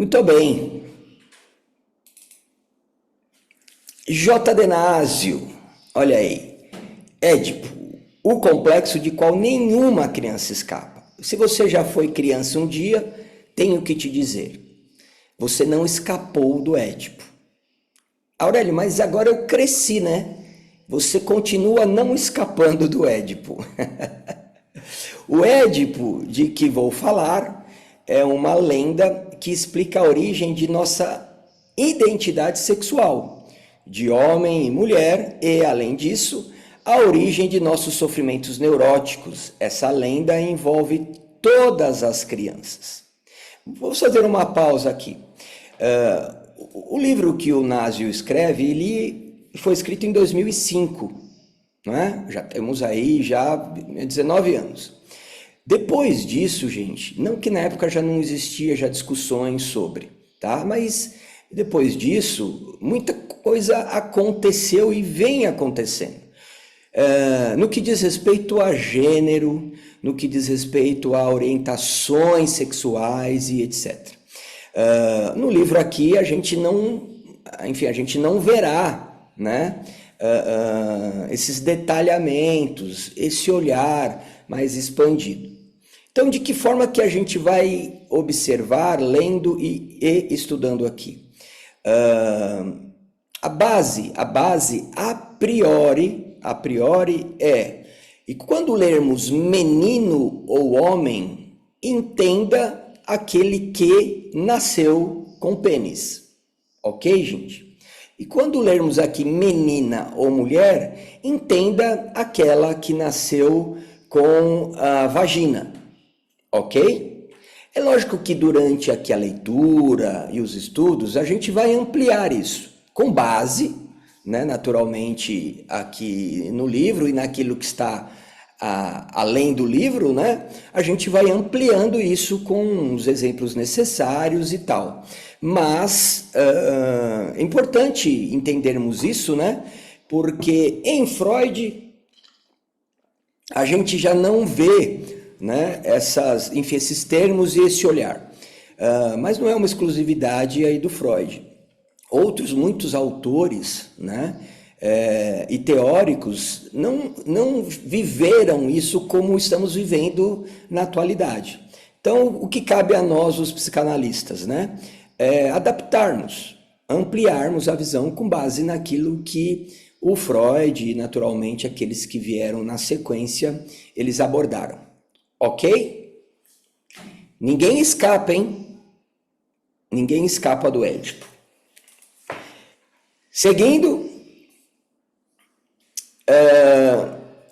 Muito bem. J. Denásio, olha aí. Édipo, o complexo de qual nenhuma criança escapa. Se você já foi criança um dia, tenho que te dizer, você não escapou do Édipo. Aurélio, mas agora eu cresci, né? Você continua não escapando do Édipo. O Édipo de que vou falar é uma lenda que explica a origem de nossa identidade sexual, de homem e mulher, e, além disso, a origem de nossos sofrimentos neuróticos. Essa lenda envolve todas as crianças. Vou fazer uma pausa aqui. O livro que o Násio escreve, ele foi escrito em 2005, não é? Já temos aí 19 anos. Depois disso, gente, não que na época já não existia já discussões sobre, tá? Mas depois disso, muita coisa aconteceu e vem acontecendo. No que diz respeito a gênero, no que diz respeito a orientações sexuais e etc. No livro aqui a gente não verá, né, esses detalhamentos, esse olhar mais expandido. Então, de que forma que a gente vai observar, lendo e estudando aqui? A base a priori é, e quando lermos menino ou homem, entenda aquele que nasceu com pênis, ok, gente? E quando lermos aqui menina ou mulher, entenda aquela que nasceu com a vagina, ok? É lógico que durante aqui a leitura e os estudos, a gente vai ampliar isso, com base, né, naturalmente, aqui no livro e naquilo que está além do livro, né? A gente vai ampliando isso com os exemplos necessários e tal. Mas é importante entendermos isso, né? Porque em Freud a gente já não vê, né, esses termos e esse olhar. Mas não é uma exclusividade aí do Freud. Muitos autores, né, e teóricos não viveram isso como estamos vivendo na atualidade. Então, o que cabe a nós, os psicanalistas, né, é adaptarmos, ampliarmos a visão com base naquilo que o Freud e, naturalmente, aqueles que vieram na sequência, eles abordaram. Ok? Ninguém escapa, hein? Ninguém escapa do Édipo. Seguindo,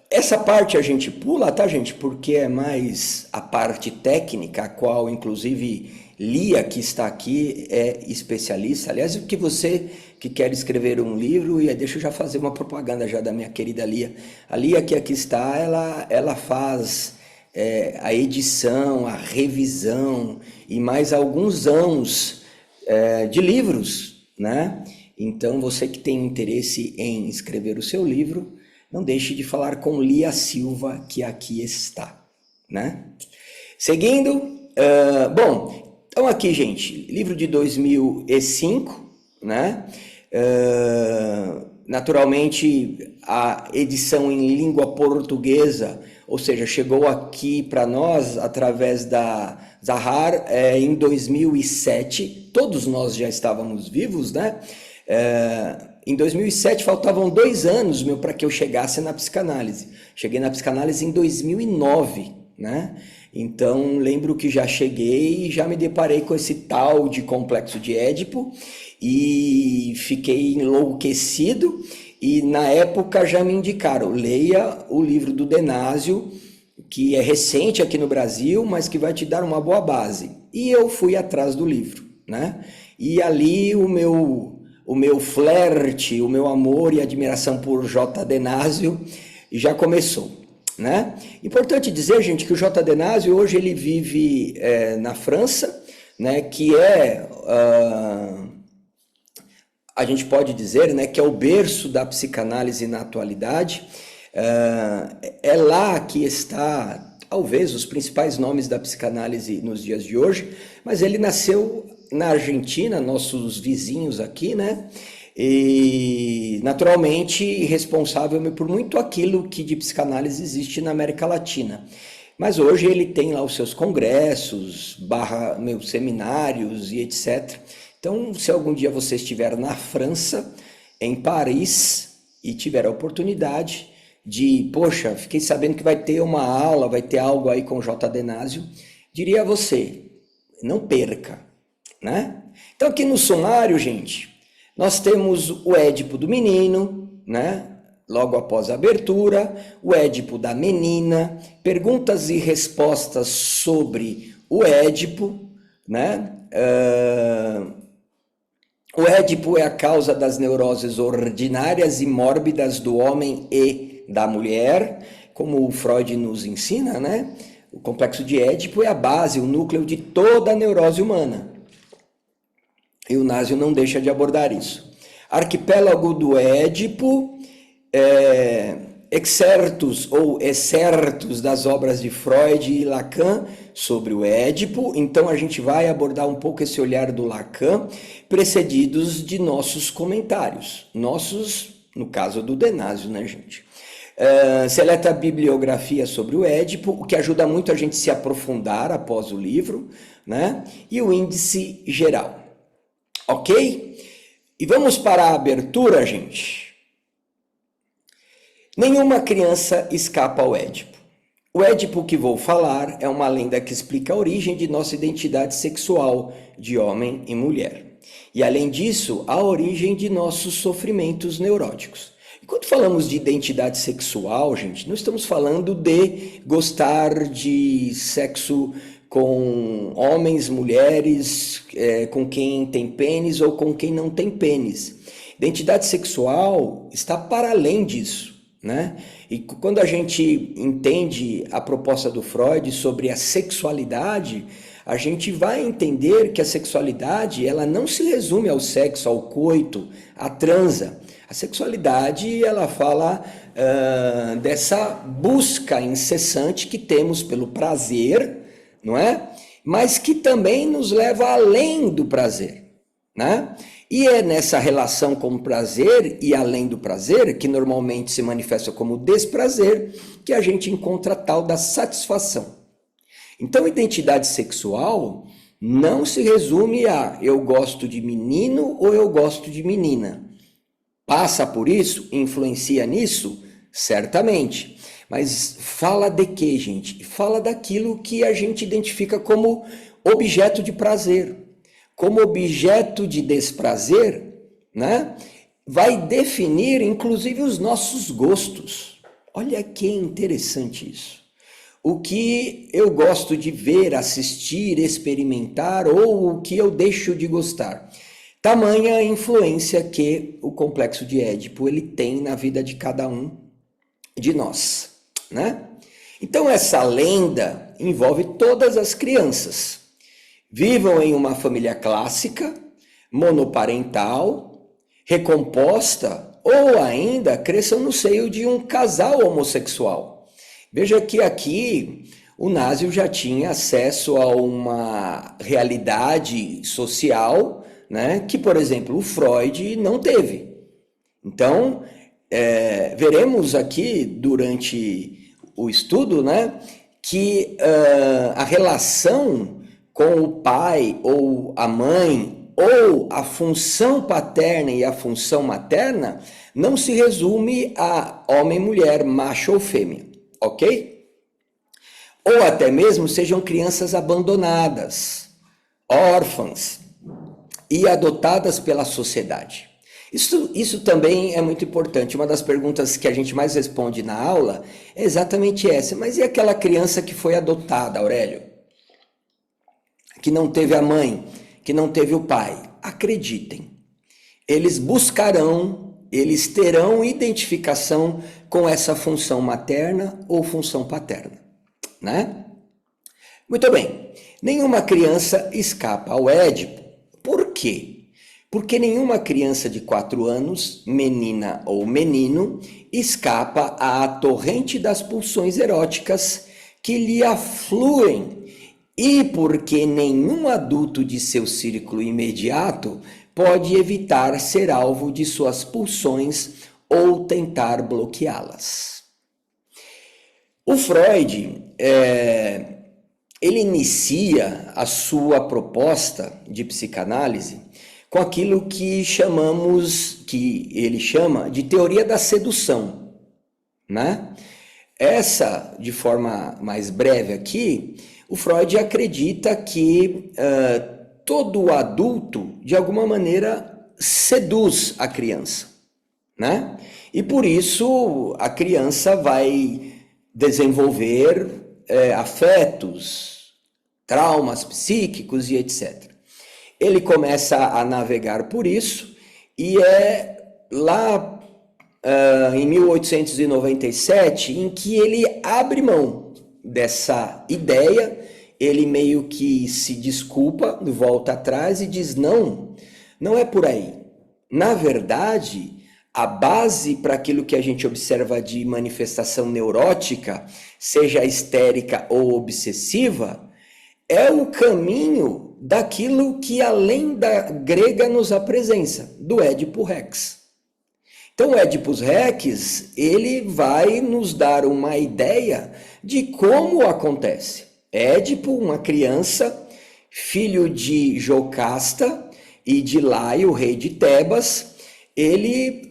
essa parte a gente pula, tá, gente? Porque é mais a parte técnica, a qual, inclusive, Lia, que está aqui, é especialista. Aliás, que você que quer escrever um livro, e deixa eu já fazer uma propaganda já da minha querida Lia. A Lia, que aqui está, ela faz a edição, a revisão e mais alguns anos de livros, né? Então, você que tem interesse em escrever o seu livro, não deixe de falar com Lia Silva, que aqui está, né? Seguindo, bom, então aqui, gente, livro de 2005, né? Naturalmente, a edição em língua portuguesa, ou seja, chegou aqui para nós através da Zahar em 2007, todos nós já estávamos vivos, né? Em 2007 faltavam 2 anos para que eu chegasse na psicanálise. Cheguei na psicanálise em 2009, né? Então lembro que já cheguei e já me deparei com esse tal de complexo de Édipo e fiquei enlouquecido. E na época já me indicaram, leia o livro do Denásio, que é recente aqui no Brasil, mas que vai te dar uma boa base. E eu fui atrás do livro, né? E ali o meu flerte, o meu amor e admiração por J. Denásio já começou, né? Importante dizer, gente, que o J. Denásio hoje ele vive na França, né? Que a gente pode dizer, né, que é o berço da psicanálise na atualidade. É lá que está, talvez, os principais nomes da psicanálise nos dias de hoje, mas ele nasceu na Argentina, nossos vizinhos aqui, né? E naturalmente responsável por muito aquilo que de psicanálise existe na América Latina. Mas hoje ele tem lá os seus congressos, seminários e etc. Então, se algum dia você estiver na França, em Paris, e tiver a oportunidade de, poxa, fiquei sabendo que vai ter uma aula, vai ter algo aí com o J. Denásio, diria a você, não perca, né? Então aqui no sumário, gente, nós temos o Édipo do menino, né? Logo após a abertura, o Édipo da menina, perguntas e respostas sobre o Édipo, né? O Édipo é a causa das neuroses ordinárias e mórbidas do homem e da mulher, como o Freud nos ensina, né? O complexo de Édipo é a base, o núcleo de toda a neurose humana. E o Násio não deixa de abordar isso. Arquipélago do Édipo, excertos ou excertos das obras de Freud e Lacan sobre o Édipo. Então a gente vai abordar um pouco esse olhar do Lacan, precedidos de nossos comentários. Nossos, no caso do Denásio, né, gente? Seleta bibliografia sobre o Édipo, o que ajuda muito a gente se aprofundar após o livro, né? E o índice geral. Ok? E vamos para a abertura, gente. Nenhuma criança escapa ao Édipo. O Édipo que vou falar é uma lenda que explica a origem de nossa identidade sexual de homem e mulher. E além disso, a origem de nossos sofrimentos neuróticos. E quando falamos de identidade sexual, gente, não estamos falando de gostar de sexo com homens, mulheres, com quem tem pênis ou com quem não tem pênis. Identidade sexual está para além disso, né? E quando a gente entende a proposta do Freud sobre a sexualidade, a gente vai entender que a sexualidade ela não se resume ao sexo, ao coito, à transa. A sexualidade ela fala dessa busca incessante que temos pelo prazer, não é? Mas que também nos leva além do prazer, né? E é nessa relação com o prazer e além do prazer, que normalmente se manifesta como desprazer, que a gente encontra a tal da satisfação. Então, identidade sexual não se resume a eu gosto de menino ou eu gosto de menina. Passa por isso? Influencia nisso? Certamente. Mas fala de quê, gente? Fala daquilo que a gente identifica como objeto de prazer. Como objeto de desprazer, né? Vai definir, inclusive, os nossos gostos. Olha que interessante isso. O que eu gosto de ver, assistir, experimentar ou o que eu deixo de gostar. Tamanha a influência que o complexo de Édipo ele tem na vida de cada um de nós, né? Então essa lenda envolve todas as crianças. Vivam em uma família clássica, monoparental, recomposta ou ainda cresçam no seio de um casal homossexual. Veja que aqui o Násio já tinha acesso a uma realidade social, né, que, por exemplo, o Freud não teve. Então, veremos aqui durante o estudo, né, que a relação com o pai ou a mãe ou a função paterna e a função materna não se resume a homem e mulher, macho ou fêmea, ok? Ou até mesmo sejam crianças abandonadas, órfãs e adotadas pela sociedade. Isso também é muito importante. Uma das perguntas que a gente mais responde na aula é exatamente essa. Mas e aquela criança que foi adotada, Aurélio? Que não teve a mãe, que não teve o pai? Acreditem, eles buscarão, eles terão identificação com essa função materna ou função paterna, né? Muito bem, nenhuma criança escapa ao Édipo. Por quê? Porque nenhuma criança de 4 anos, menina ou menino, escapa à torrente das pulsões eróticas que lhe afluem e porque nenhum adulto de seu círculo imediato pode evitar ser alvo de suas pulsões ou tentar bloqueá-las. O Freud, ele inicia a sua proposta de psicanálise com aquilo que ele chama de teoria da sedução, né? Essa, de forma mais breve aqui, o Freud acredita que todo adulto, de alguma maneira, seduz a criança, né? E por isso a criança vai desenvolver afetos, traumas psíquicos e etc. Ele começa a navegar por isso e é lá em 1897 em que ele abre mão dessa ideia, ele meio que se desculpa, volta atrás e diz não, não é por aí. Na verdade, a base para aquilo que a gente observa de manifestação neurótica, seja histérica ou obsessiva, é o caminho daquilo que além da grega nos apresenta, do Édipo Rex. Então, o Édipo Rex, ele vai nos dar uma ideia de como acontece. Édipo, uma criança, filho de Jocasta e de Laio, rei de Tebas, ele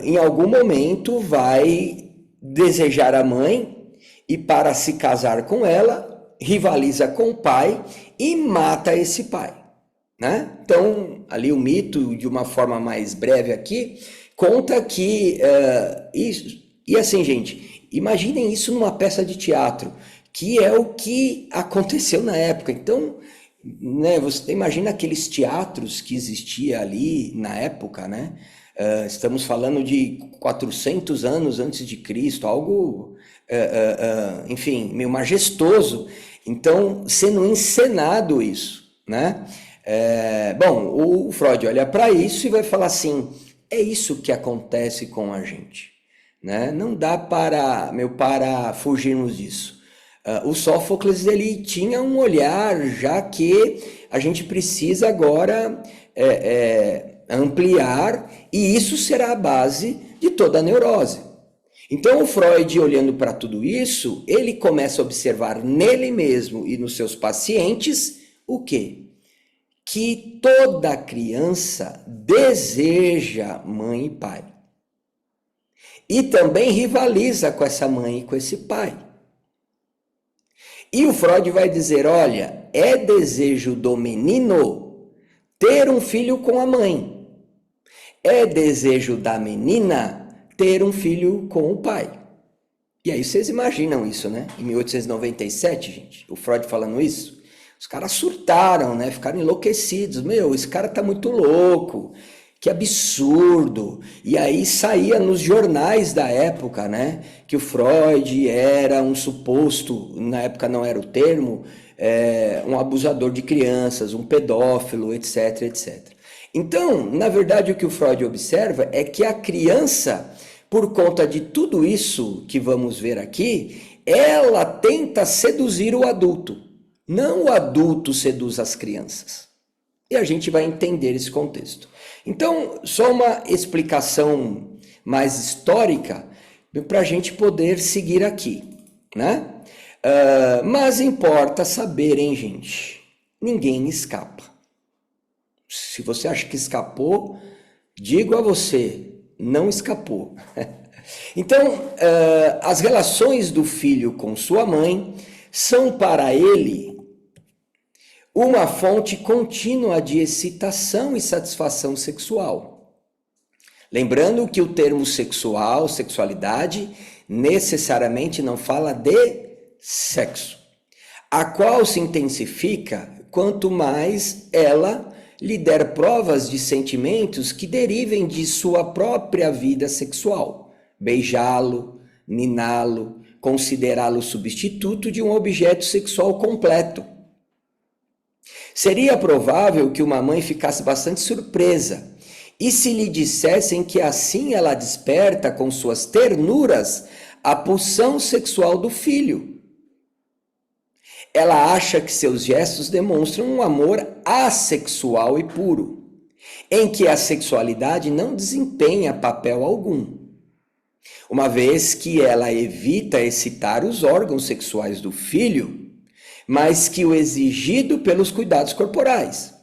em algum momento vai desejar a mãe e para se casar com ela, rivaliza com o pai e mata esse pai, né? Então, ali o mito, de uma forma mais breve aqui, conta que isso, e assim, gente, imaginem isso numa peça de teatro, que é o que aconteceu na época. Então, né, você imagina aqueles teatros que existia ali na época, né? Estamos falando de 400 anos antes de Cristo, algo, enfim, meio majestoso. Então, sendo encenado isso, né? Bom, o Freud olha para isso e vai falar assim, é isso que acontece com a gente, né? Não dá para fugirmos disso. O Sófocles, ele tinha um olhar, já que a gente precisa agora ampliar, e isso será a base de toda a neurose. Então, o Freud, olhando para tudo isso, ele começa a observar nele mesmo e nos seus pacientes o quê? Que toda criança deseja mãe e pai. E também rivaliza com essa mãe e com esse pai. E o Freud vai dizer, olha, é desejo do menino ter um filho com a mãe. É desejo da menina ter um filho com o pai. E aí vocês imaginam isso, né? Em 1897, gente, o Freud falando isso, os caras surtaram, né? Ficaram enlouquecidos. Meu, esse cara tá muito louco. Que absurdo! E aí saía nos jornais da época, né? Que o Freud era um suposto, na época não era o termo, um abusador de crianças, um pedófilo, etc, etc. Então, na verdade, o que o Freud observa é que a criança, por conta de tudo isso que vamos ver aqui, ela tenta seduzir o adulto. Não o adulto seduz as crianças. E a gente vai entender esse contexto. Então, só uma explicação mais histórica para a gente poder seguir aqui, né? Mas importa saber, hein, gente? Ninguém escapa. Se você acha que escapou, digo a você, não escapou. Então, as relações do filho com sua mãe são para ele uma fonte contínua de excitação e satisfação sexual. Lembrando que o termo sexual, sexualidade, necessariamente não fala de sexo, a qual se intensifica quanto mais ela lhe der provas de sentimentos que derivem de sua própria vida sexual, beijá-lo, niná-lo, considerá-lo substituto de um objeto sexual completo. Seria provável que uma mãe ficasse bastante surpresa e se lhe dissessem que assim ela desperta com suas ternuras a pulsão sexual do filho. Ela acha que seus gestos demonstram um amor assexual e puro, em que a sexualidade não desempenha papel algum, uma vez que ela evita excitar os órgãos sexuais do filho, mais que o exigido pelos cuidados corporais.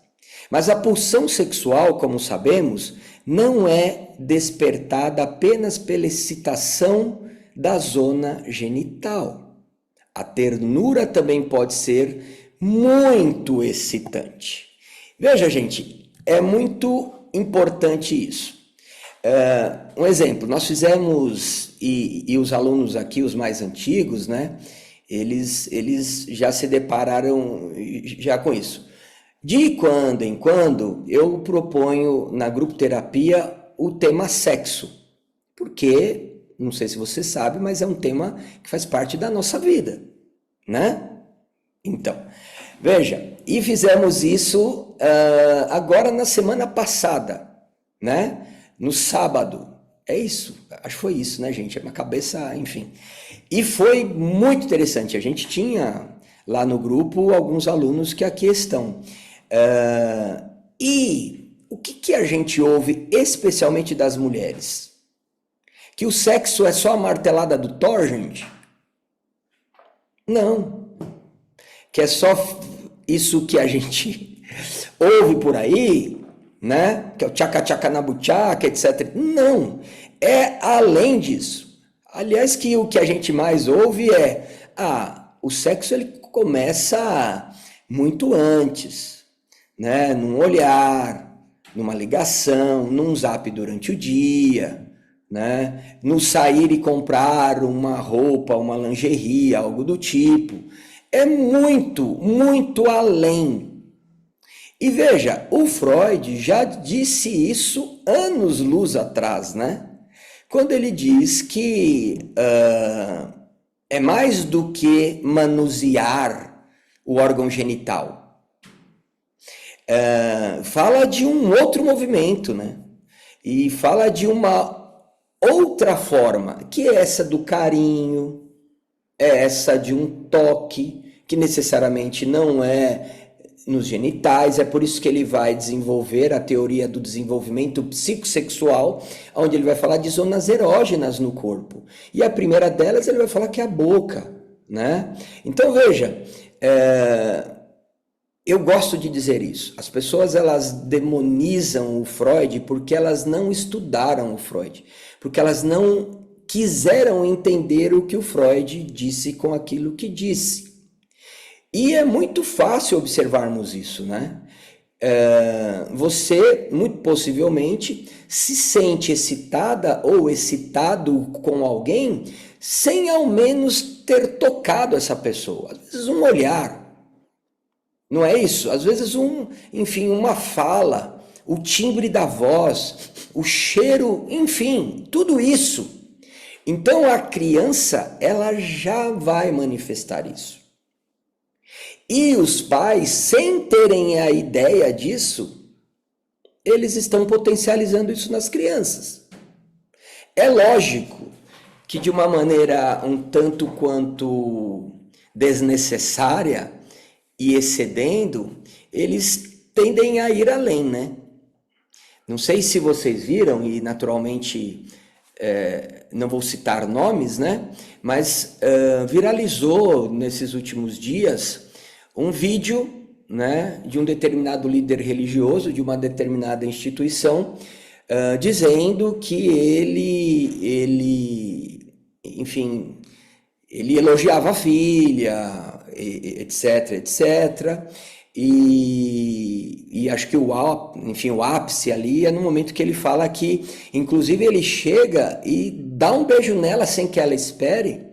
Mas a pulsão sexual, como sabemos, não é despertada apenas pela excitação da zona genital. A ternura também pode ser muito excitante. Veja, gente, é muito importante isso. Um exemplo, nós fizemos, e os alunos aqui, os mais antigos, né? Eles já se depararam já com isso. De quando em quando, eu proponho na grupo terapia o tema sexo, porque, não sei se você sabe, mas é um tema que faz parte da nossa vida, né? Então, veja, e fizemos isso agora na semana passada, né? No sábado. É isso, acho que foi isso, né, gente? É uma cabeça, enfim. E foi muito interessante. A gente tinha lá no grupo alguns alunos que aqui estão. E o que a gente ouve, especialmente das mulheres? Que o sexo é só a martelada do Thor, gente? Não. Que é só isso que a gente ouve por aí, né? Que é o tchaca-tchaca na buchaca, etc. Não. É além disso. Aliás, que o que a gente mais ouve é o sexo ele começa muito antes, né? Num olhar, numa ligação, num zap durante o dia, né? No sair e comprar uma roupa, uma lingerie, algo do tipo. É muito, muito além. E veja, o Freud já disse isso anos-luz atrás, né? Quando ele diz que é mais do que manusear o órgão genital. Fala de um outro movimento, né? E fala de uma outra forma, que é essa do carinho, é essa de um toque, que necessariamente não é nos genitais, é por isso que ele vai desenvolver a teoria do desenvolvimento psicossexual, onde ele vai falar de zonas erógenas no corpo. E a primeira delas ele vai falar que é a boca, né? Então veja, eu gosto de dizer isso. As pessoas elas demonizam o Freud porque elas não estudaram o Freud, porque elas não quiseram entender o que o Freud disse com aquilo que disse. E é muito fácil observarmos isso, né? Você, muito possivelmente, se sente excitada ou excitado com alguém sem ao menos ter tocado essa pessoa. Às vezes um olhar, não é isso? Às vezes enfim, uma fala, o timbre da voz, o cheiro, enfim, tudo isso. Então a criança, ela já vai manifestar isso. E os pais, sem terem a ideia disso, eles estão potencializando isso nas crianças. É lógico que de uma maneira um tanto quanto desnecessária e excedendo, eles tendem a ir além, né? Não sei se vocês viram, e naturalmente não vou citar nomes, né? Mas viralizou nesses últimos dias um vídeo, né, de um determinado líder religioso, de uma determinada instituição, dizendo que enfim, ele elogiava a filha, etc, etc. E acho que o ápice ali é no momento que ele fala que, inclusive, ele chega e dá um beijo nela sem que ela espere,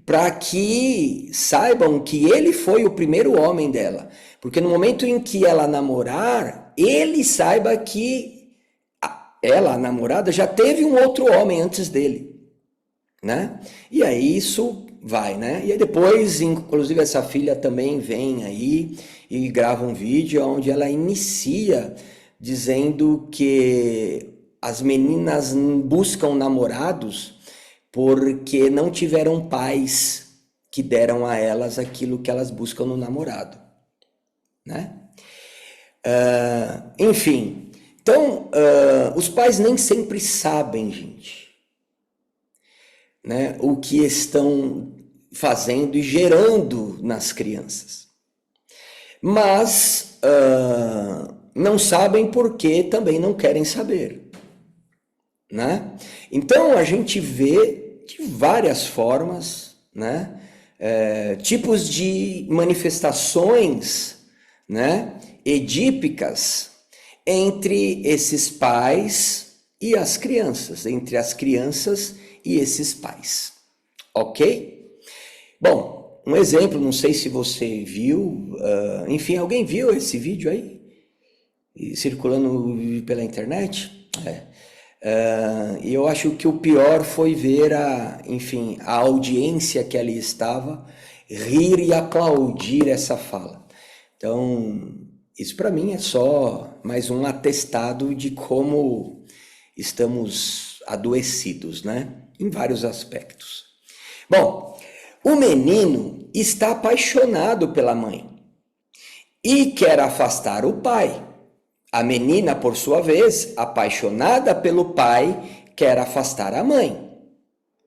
para que saibam que ele foi o primeiro homem dela. Porque no momento em que ela namorar, ele saiba que ela, a namorada, já teve um outro homem antes dele, né? E aí isso vai, né? E aí depois, inclusive, essa filha também vem aí e grava um vídeo onde ela inicia dizendo que as meninas buscam namorados porque não tiveram pais que deram a elas aquilo que elas buscam no namorado, né? Enfim, então, os pais nem sempre sabem, gente, né, o que estão fazendo e gerando nas crianças. Mas não sabem porque também não querem saber, né? Então a gente vê de várias formas, né, tipos de manifestações, né, edípicas entre esses pais e as crianças, entre as crianças e esses pais, ok? Bom, um exemplo, não sei se você viu, enfim, alguém viu esse vídeo aí? Circulando pela internet? E eu acho que o pior foi ver enfim, a audiência que ali estava rir e aplaudir essa fala. Então, isso para mim é só mais um atestado de como estamos adoecidos, né? Em vários aspectos. Bom, o menino está apaixonado pela mãe e quer afastar o pai. A menina, por sua vez, apaixonada pelo pai, quer afastar a mãe.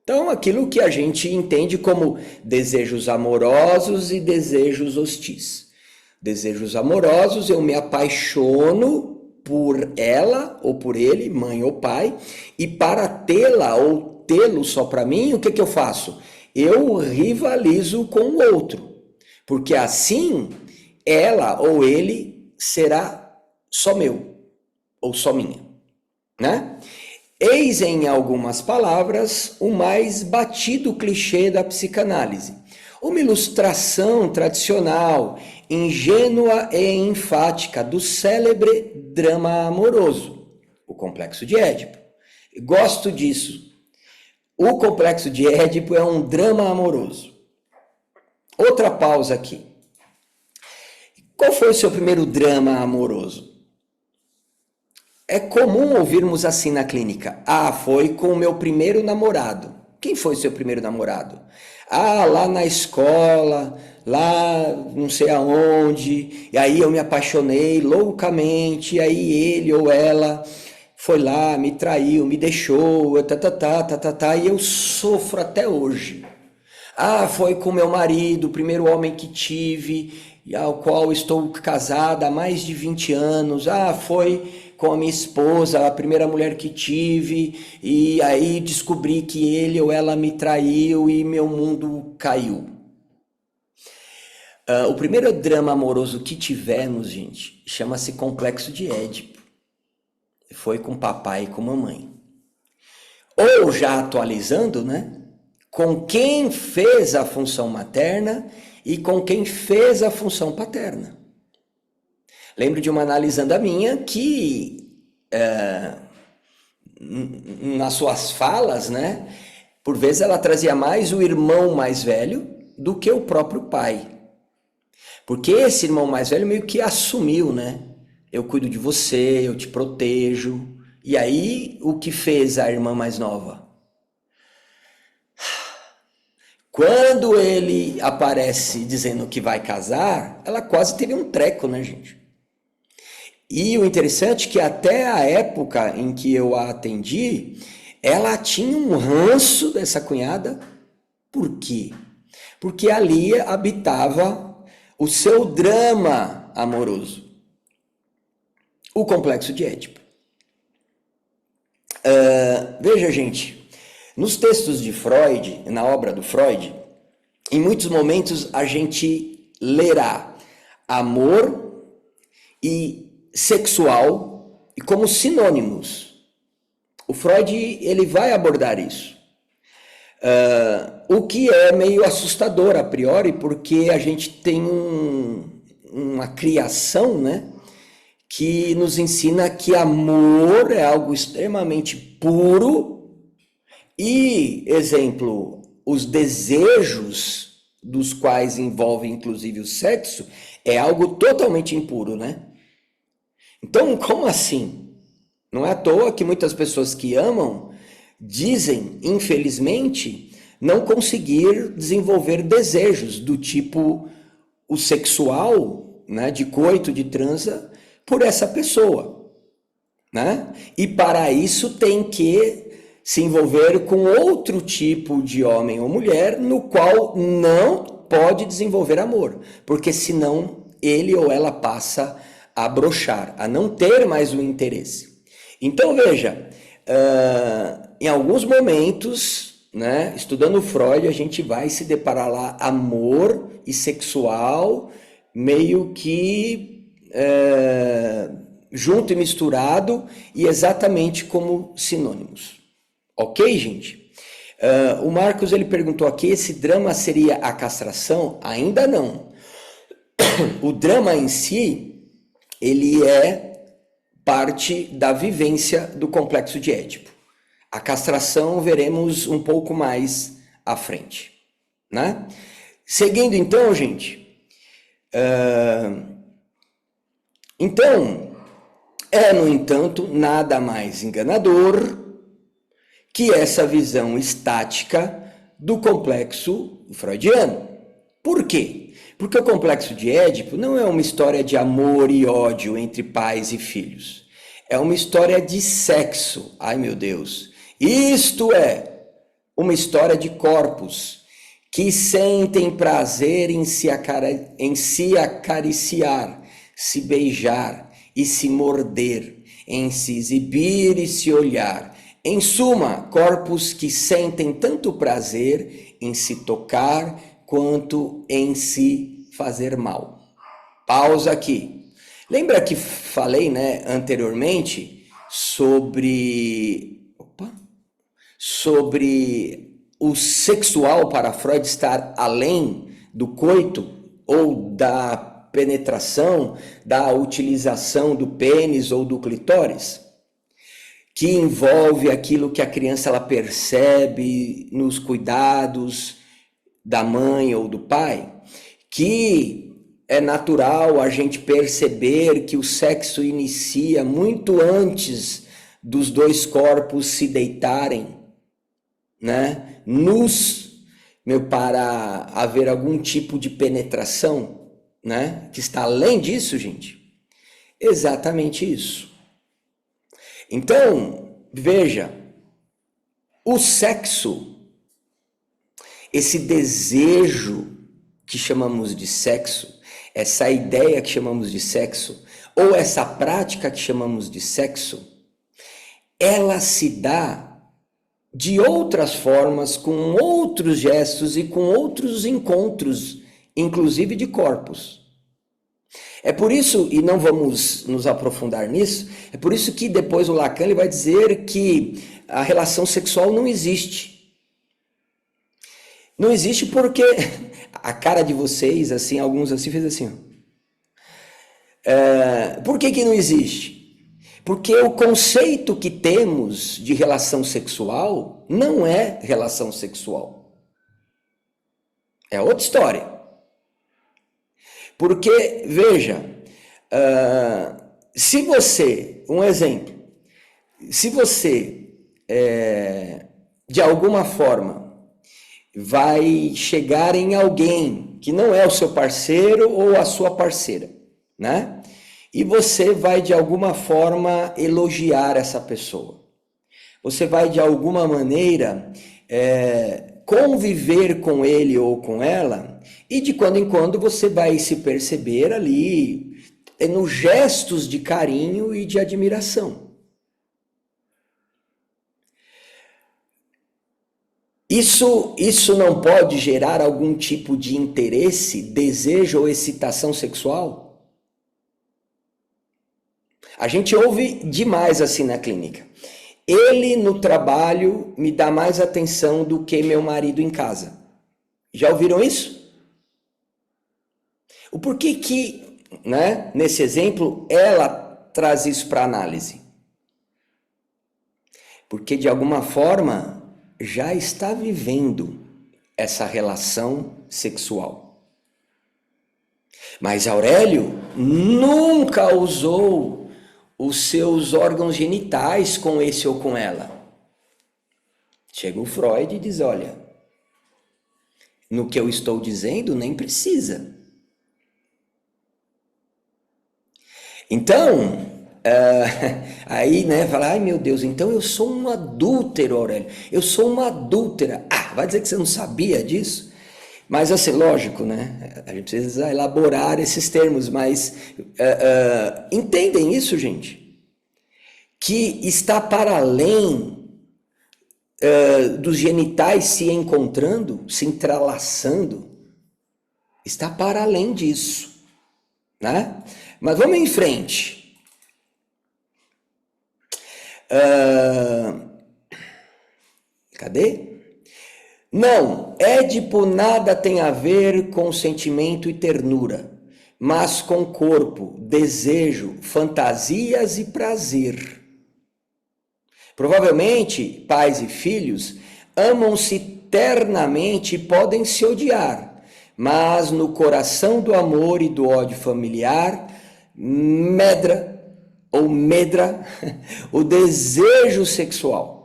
Então, aquilo que a gente entende como desejos amorosos e desejos hostis. Desejos amorosos, eu me apaixono por ela ou por ele, mãe ou pai, e para tê-la ou tê-lo só para mim, o que eu faço? Eu rivalizo com o outro, porque assim ela ou ele será só meu ou só minha, né? Eis em algumas palavras o mais batido clichê da psicanálise. Uma ilustração tradicional, ingênua e enfática do célebre drama amoroso, o Complexo de Édipo. Gosto disso. O Complexo de Édipo é um drama amoroso. Outra pausa aqui. Qual foi o seu primeiro drama amoroso? É comum ouvirmos assim na clínica. Foi com o meu primeiro namorado. Quem foi o seu primeiro namorado? Lá na escola, lá não sei aonde, e aí eu me apaixonei loucamente, e aí ele ou ela foi lá, me traiu, me deixou, e eu sofro até hoje. Foi com meu marido, o primeiro homem que tive, ao qual estou casada há mais de 20 anos. Foi com a minha esposa, a primeira mulher que tive, e aí descobri que ele ou ela me traiu e meu mundo caiu. O primeiro drama amoroso que tivemos, gente, chama-se Complexo de Édipo. Foi com papai e com mamãe. Ou já atualizando, né? Com quem fez a função materna e com quem fez a função paterna. Lembro de uma analisando a minha que, nas suas falas, né, por vezes ela trazia mais o irmão mais velho do que o próprio pai. Porque esse irmão mais velho meio que assumiu, né? Eu cuido de você, eu te protejo. E aí, o que fez a irmã mais nova? Quando ele aparece dizendo que vai casar, ela quase teve um treco, né, gente? E o interessante é que até a época em que eu a atendi, ela tinha um ranço dessa cunhada. Por quê? Porque ali habitava o seu drama amoroso, o Complexo de Édipo. Veja, gente, nos textos de Freud, na obra do Freud, em muitos momentos a gente lerá amor e sexual como sinônimos. O Freud ele vai abordar isso. O que é meio assustador a priori, porque a gente tem uma criação, né, que nos ensina que amor é algo extremamente puro e, exemplo, os desejos dos quais envolve inclusive o sexo é algo totalmente impuro, né? Então, como assim? Não é à toa que muitas pessoas que amam dizem, infelizmente, não conseguir desenvolver desejos do tipo o sexual, né, de coito, de transa, por essa pessoa, né? E para isso tem que se envolver com outro tipo de homem ou mulher, no qual não pode desenvolver amor, porque senão ele ou ela passa a broxar, a não ter mais o interesse. Então veja, em alguns momentos, né, estudando Freud, a gente vai se deparar lá amor e sexual meio que junto e misturado e exatamente como sinônimos. Ok, gente? O Marcos ele perguntou aqui, esse drama seria a castração? Ainda não. O drama em si, ele é parte da vivência do complexo de Édipo. A castração veremos um pouco mais à frente, né? Seguindo então, gente, então, no entanto, nada mais enganador que essa visão estática do complexo freudiano. Por quê? Porque o complexo de Édipo não é uma história de amor e ódio entre pais e filhos. É uma história de sexo. Ai, meu Deus. Isto é uma história de corpos que sentem prazer em se acariciar, se beijar e se morder, em se exibir e se olhar. Em suma, corpos que sentem tanto prazer em se tocar quanto em se fazer mal. Pausa aqui. Lembra que falei, né, anteriormente sobre o sexual para Freud estar além do coito ou da penetração, da utilização do pênis ou do clitóris, que envolve aquilo que a criança ela percebe nos cuidados da mãe ou do pai, que é natural a gente perceber que o sexo inicia muito antes dos dois corpos se deitarem, né? Para haver algum tipo de penetração, né? Que está além disso, gente. Exatamente isso. Então, veja, o sexo, esse desejo que chamamos de sexo, essa ideia que chamamos de sexo, ou essa prática que chamamos de sexo, ela se dá de outras formas, com outros gestos e com outros encontros, inclusive de corpos. É por isso, e não vamos nos aprofundar nisso, é por isso que depois o Lacan ele vai dizer que a relação sexual não existe. Não existe porque a cara de vocês, assim, alguns assim, fez assim. Por que não existe? Porque o conceito que temos de relação sexual não é relação sexual. É outra história. Porque, veja, se você, um exemplo, se você, de alguma forma, vai chegar em alguém que não é o seu parceiro ou a sua parceira, né? E você vai, de alguma forma, elogiar essa pessoa. Você vai, de alguma maneira, conviver com ele ou com ela, e de quando em quando você vai se perceber ali nos gestos de carinho e de admiração. Isso não pode gerar algum tipo de interesse, desejo ou excitação sexual? A gente ouve demais assim na clínica. Ele no trabalho me dá mais atenção do que meu marido em casa. Já ouviram isso? O porquê que, né, nesse exemplo, ela traz isso para análise? Porque de alguma forma já está vivendo essa relação sexual. Mas Aurélio nunca usou os seus órgãos genitais com esse ou com ela. Chega o Freud e diz, olha, no que eu estou dizendo, nem precisa. Então, aí, né, fala, ai meu Deus, então eu sou um adúltero, Aurélio, eu sou uma adúltera. Ah, vai dizer que você não sabia disso? Mas assim, lógico, né, a gente precisa elaborar esses termos, mas entendem isso, gente? Que está para além dos genitais se encontrando, se entrelaçando, está para além disso, né? Mas vamos em frente. Cadê? Não, Édipo nada tem a ver com sentimento e ternura, mas com corpo, desejo, fantasias e prazer. Provavelmente, pais e filhos amam-se ternamente e podem se odiar, mas no coração do amor e do ódio familiar medra o desejo sexual.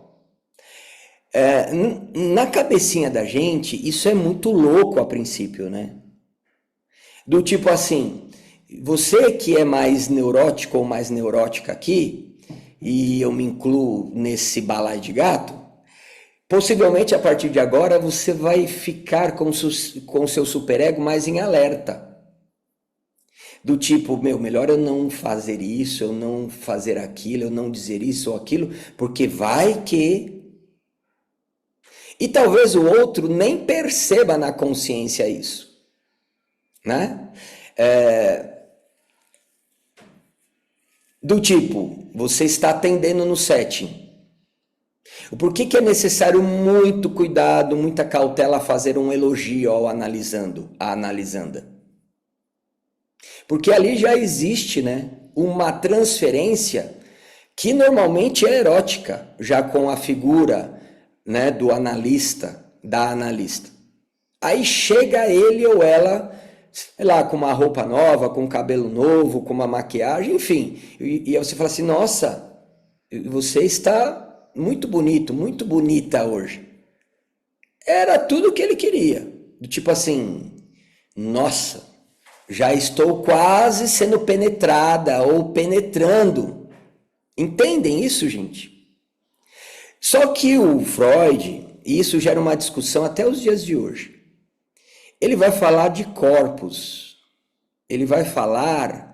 Na cabecinha da gente, isso é muito louco a princípio, né? Do tipo assim, você que é mais neurótico ou mais neurótica aqui, e eu me incluo nesse balaio de gato, possivelmente a partir de agora você vai ficar com o seu superego mais em alerta. Do tipo, melhor eu não fazer isso, eu não fazer aquilo, eu não dizer isso ou aquilo, porque vai que... E talvez o outro nem perceba na consciência isso, né? Do tipo, você está atendendo no setting. Por que é necessário muito cuidado, muita cautela a fazer um elogio ao analisando, a analisanda? Porque ali já existe, né, uma transferência que normalmente é erótica, já com a figura, né, do analista, da analista. Aí chega ele ou ela, sei lá, com uma roupa nova, com um cabelo novo, com uma maquiagem, enfim. E aí você fala assim, nossa, você está muito bonito, muito bonita hoje. Era tudo o que ele queria. Do tipo assim, nossa, já estou quase sendo penetrada ou penetrando. Entendem isso, gente? Só que o Freud, e isso gera uma discussão até os dias de hoje, ele vai falar de corpos, ele vai falar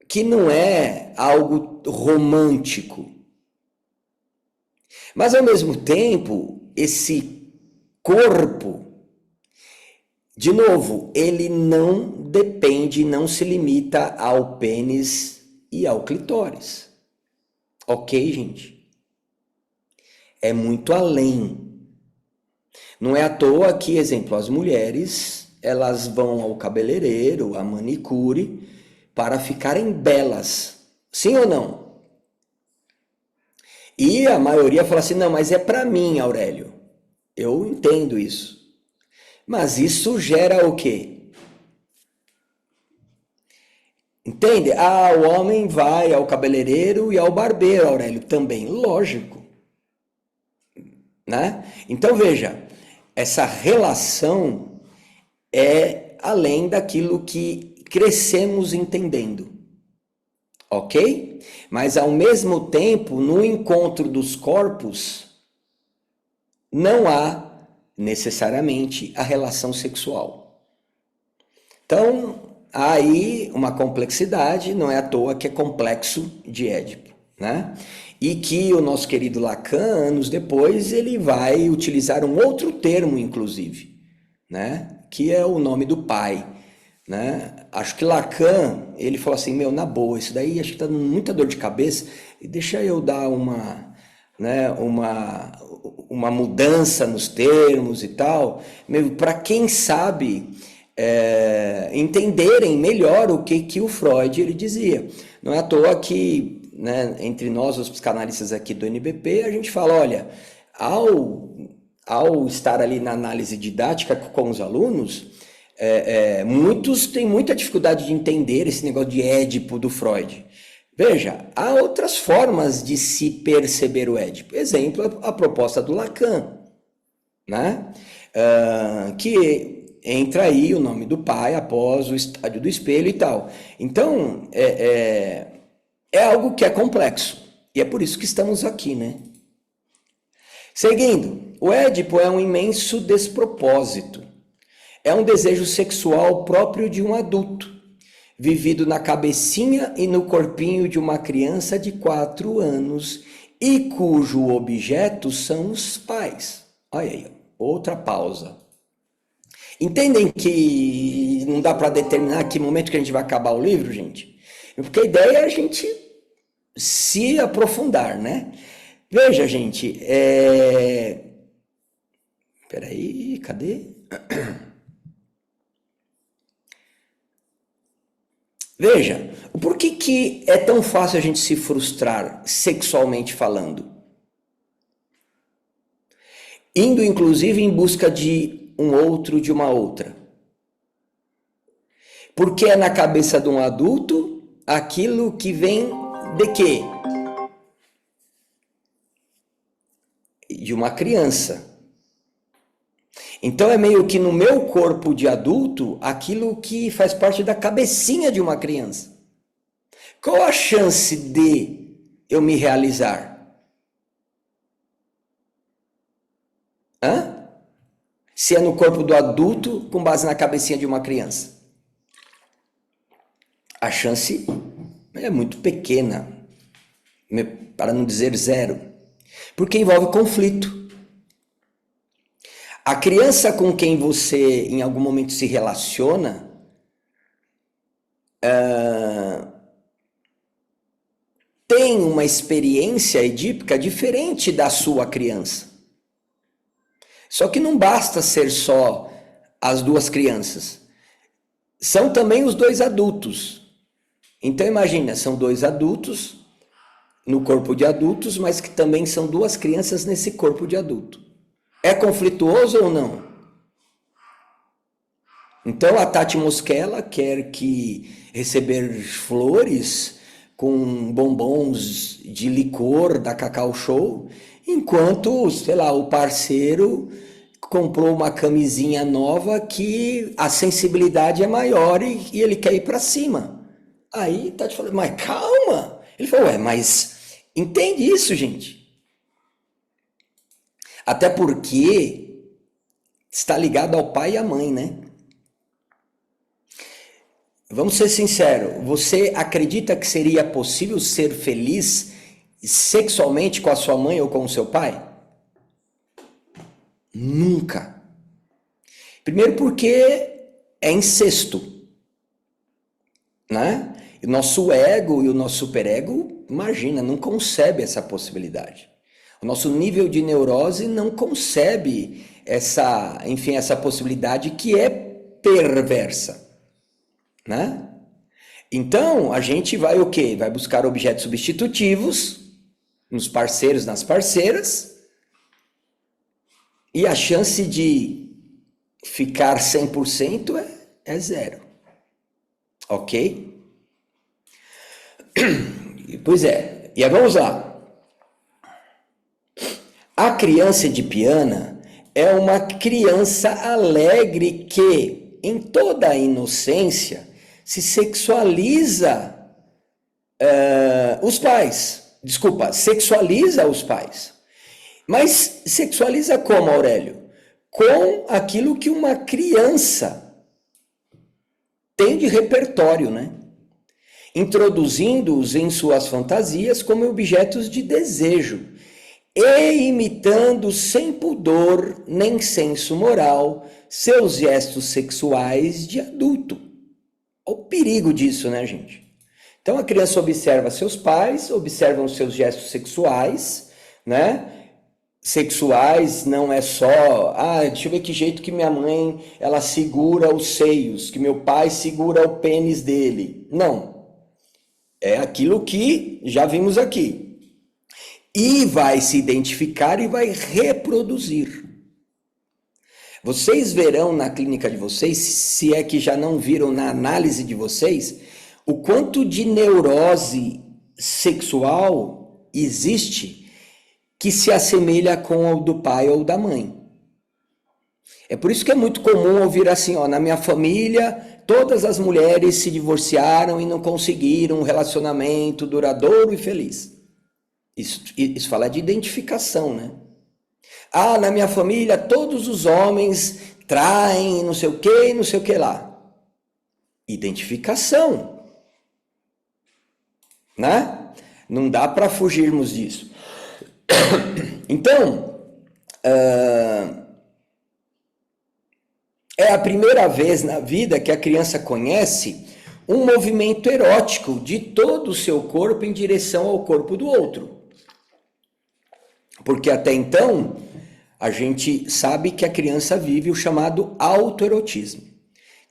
que não é algo romântico, mas ao mesmo tempo, esse corpo, de novo, ele não depende, não se limita ao pênis e ao clitóris. Ok, gente? É muito além. Não é à toa que, exemplo, as mulheres, elas vão ao cabeleireiro, à manicure, para ficarem belas. Sim ou não? E a maioria fala assim, não, mas é para mim, Aurélio. Eu entendo isso. Mas isso gera o quê? Entende? Ah, o homem vai ao cabeleireiro e ao barbeiro, Aurélio, também. Lógico. Né? Então, veja, essa relação é além daquilo que crescemos entendendo. Ok? Mas, ao mesmo tempo, no encontro dos corpos, não há necessariamente a relação sexual. Então, há aí uma complexidade, não é à toa que é complexo de Édipo, né? E que o nosso querido Lacan, anos depois, ele vai utilizar um outro termo, inclusive, né? Que é o nome do pai, né? Acho que Lacan, ele falou assim, na boa, isso daí acho que tá dando muita dor de cabeça, e deixa eu dar uma, né, uma mudança nos termos e tal, para quem sabe entenderem melhor o que o Freud ele dizia. Não é à toa que, né, entre nós, os psicanalistas aqui do NBP, a gente fala, olha, ao estar ali na análise didática com os alunos, muitos têm muita dificuldade de entender esse negócio de Édipo do Freud. Veja, há outras formas de se perceber o Édipo. Exemplo, a proposta do Lacan, né? que entra aí o nome do pai após o estádio do espelho e tal. Então, é algo que é complexo. E é por isso que estamos aqui, né? Seguindo, o Édipo é um imenso despropósito. É um desejo sexual próprio de um adulto, vivido na cabecinha e no corpinho de uma criança de 4 anos e cujo objeto são os pais. Olha aí, outra pausa. Entendem que não dá para determinar que momento que a gente vai acabar o livro, gente? Porque a ideia é a gente se aprofundar, né? Veja, gente, Peraí, cadê? Veja, por que é tão fácil a gente se frustrar sexualmente falando? Indo inclusive em busca de um outro, de uma outra. Porque é na cabeça de um adulto aquilo que vem de quê? De uma criança. Então é meio que no meu corpo de adulto aquilo que faz parte da cabecinha de uma criança. Qual a chance de eu me realizar? Se é no corpo do adulto com base na cabecinha de uma criança? A chance é muito pequena, para não dizer zero, porque envolve conflito. A criança com quem você em algum momento se relaciona tem uma experiência edípica diferente da sua criança. Só que não basta ser só as duas crianças. São também os 2 adultos. Então imagina, são 2 adultos no corpo de adultos, mas que também são 2 crianças nesse corpo de adulto. É conflituoso ou não? Então a Tati Mosquela quer receber flores com bombons de licor da Cacau Show, enquanto, sei lá, o parceiro comprou uma camisinha nova que a sensibilidade é maior e ele quer ir para cima. Aí Tati falou, mas calma. Ele falou, mas entende isso, gente? Até porque está ligado ao pai e à mãe, né? Vamos ser sinceros, você acredita que seria possível ser feliz sexualmente com a sua mãe ou com o seu pai? Nunca. Primeiro porque é incesto, né? E o nosso ego e o nosso superego, imagina, não concebe essa possibilidade. O nosso nível de neurose não concebe essa possibilidade que é perversa, né? Então, a gente vai o quê? Vai buscar objetos substitutivos nos parceiros, nas parceiras, e a chance de ficar 100% é zero. Ok? Pois é. E aí vamos lá. A criança edipiana é uma criança alegre que, em toda a inocência, se sexualiza os pais. Desculpa, sexualiza os pais. Mas sexualiza como, Aurélio? Com aquilo que uma criança tem de repertório, né? Introduzindo-os em suas fantasias como objetos de desejo e imitando sem pudor nem senso moral seus gestos sexuais de adulto. Olha o perigo disso, né, gente? Então a criança observa seus pais, observa os seus gestos sexuais, né? Sexuais não é só, deixa eu ver que jeito que minha mãe, ela segura os seios, que meu pai segura o pênis dele. Não. É aquilo que já vimos aqui. E vai se identificar e vai reproduzir. Vocês verão na clínica de vocês, se é que já não viram na análise de vocês, o quanto de neurose sexual existe que se assemelha com o do pai ou da mãe. É por isso que é muito comum ouvir assim, ó, na minha família, todas as mulheres se divorciaram e não conseguiram um relacionamento duradouro e feliz. Isso fala de identificação, né? Ah, na minha família, todos os homens traem, não sei o que, não sei o que lá. Identificação, né? Não dá para fugirmos disso. Então, é a primeira vez na vida que a criança conhece um movimento erótico de todo o seu corpo em direção ao corpo do outro. Porque até então, a gente sabe que a criança vive o chamado autoerotismo.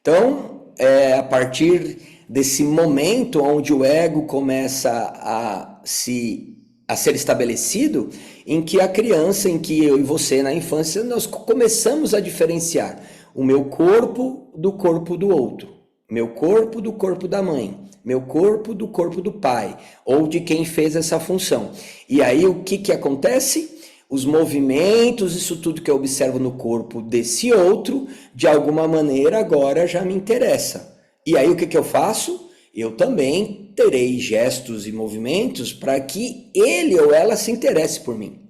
Então, é a partir desse momento onde o ego começa a ser estabelecido, em que a criança, em que eu e você na infância, nós começamos a diferenciar o meu corpo do corpo do outro, meu corpo do corpo da mãe, meu corpo do corpo do pai, ou de quem fez essa função. E aí o que acontece? Os movimentos, isso tudo que eu observo no corpo desse outro, de alguma maneira agora já me interessa. E aí o que eu faço? Eu também terei gestos e movimentos para que ele ou ela se interesse por mim.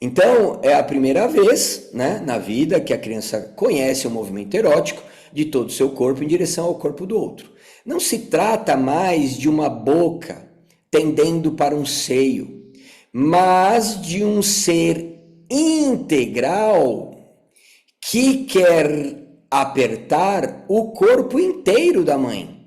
Então, é a primeira vez, né, na vida que a criança conhece o movimento erótico de todo o seu corpo em direção ao corpo do outro. Não se trata mais de uma boca tendendo para um seio, mas de um ser integral que quer apertar o corpo inteiro da mãe.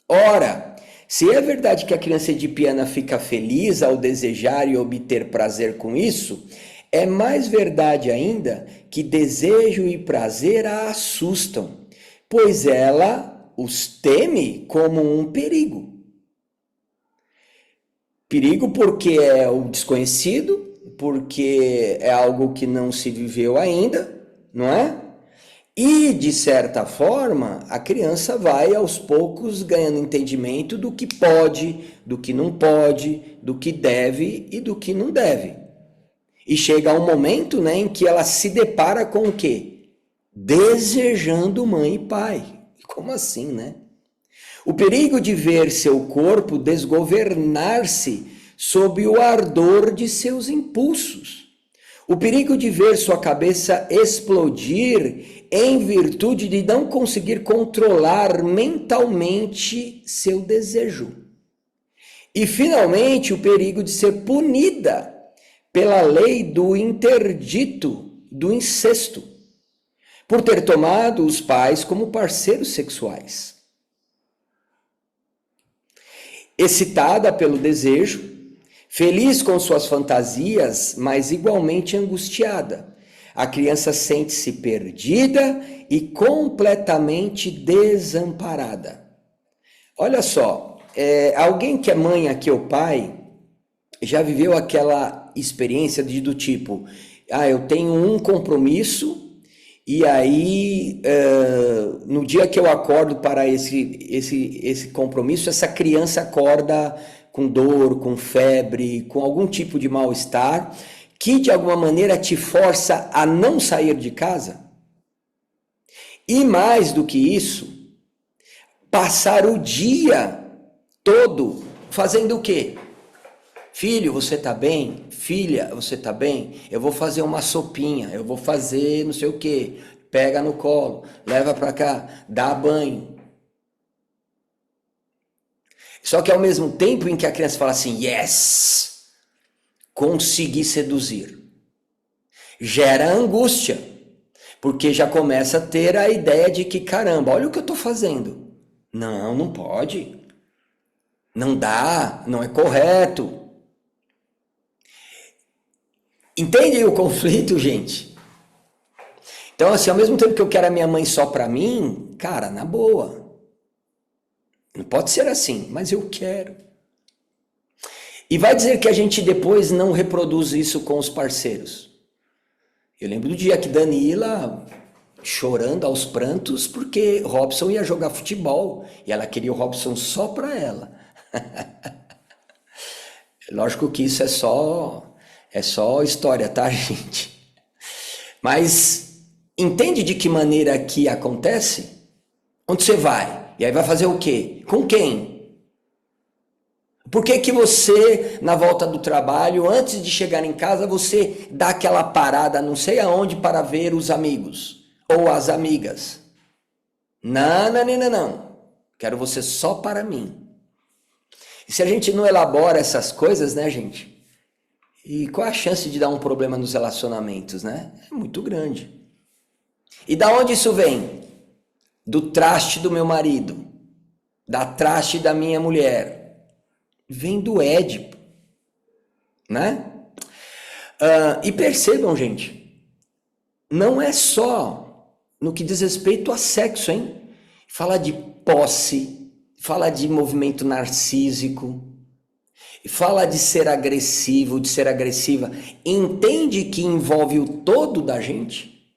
Ora, se é verdade que a criança edipiana fica feliz ao desejar e obter prazer com isso, é mais verdade ainda que desejo e prazer a assustam, pois ela os teme como um perigo. Perigo porque é o desconhecido, porque é algo que não se viveu ainda, não é? E, de certa forma, a criança vai aos poucos ganhando entendimento do que pode, do que não pode, do que deve e do que não deve. E chega um momento, né, em que ela se depara com o quê? Desejando mãe e pai. Como assim, né? O perigo de ver seu corpo desgovernar-se sob o ardor de seus impulsos. O perigo de ver sua cabeça explodir em virtude de não conseguir controlar mentalmente seu desejo. E, finalmente, o perigo de ser punida pela lei do interdito do incesto, por ter tomado os pais como parceiros sexuais. Excitada pelo desejo, feliz com suas fantasias, mas igualmente angustiada, a criança sente-se perdida e completamente desamparada. Olha só, alguém que é mãe aqui ou pai, já viveu aquela experiência do tipo, eu tenho um compromisso e aí no dia que eu acordo para esse compromisso, essa criança acorda com dor, com febre, com algum tipo de mal-estar, que de alguma maneira te força a não sair de casa. E mais do que isso, passar o dia todo fazendo o quê? Filho, você tá bem? Filha, você tá bem? Eu vou fazer uma sopinha, eu vou fazer não sei o quê. Pega no colo, leva para cá, dá banho. Só que ao mesmo tempo em que a criança fala assim, yes, consegui seduzir, gera angústia, porque já começa a ter a ideia de que, caramba, olha o que eu estou fazendo. Não, não pode. Não dá, não é correto. Entende o conflito, gente? Então, assim, ao mesmo tempo que eu quero a minha mãe só pra mim, cara, na boa. Não pode ser assim, mas eu quero. E vai dizer que a gente depois não reproduz isso com os parceiros. Eu lembro do dia que Danila, chorando aos prantos, porque Robson ia jogar futebol e ela queria o Robson só pra ela. Lógico que isso é só história, tá, gente? Mas entende de que maneira que acontece? Onde você vai? E aí vai fazer o quê? Com quem? Por que que você, na volta do trabalho, antes de chegar em casa, você dá aquela parada não sei aonde para ver os amigos ou as amigas? Não, não, não, não, não. Quero você só para mim. E se a gente não elabora essas coisas, né, gente? E qual é a chance de dar um problema nos relacionamentos, né? É muito grande. E da onde isso vem? Do traste do meu marido, da traste da minha mulher. Vem do Édipo, né? E percebam, gente, não é só no que diz respeito a sexo, hein? Fala de posse, fala de movimento narcísico, fala de ser agressivo, de ser agressiva. Entende que envolve o todo da gente,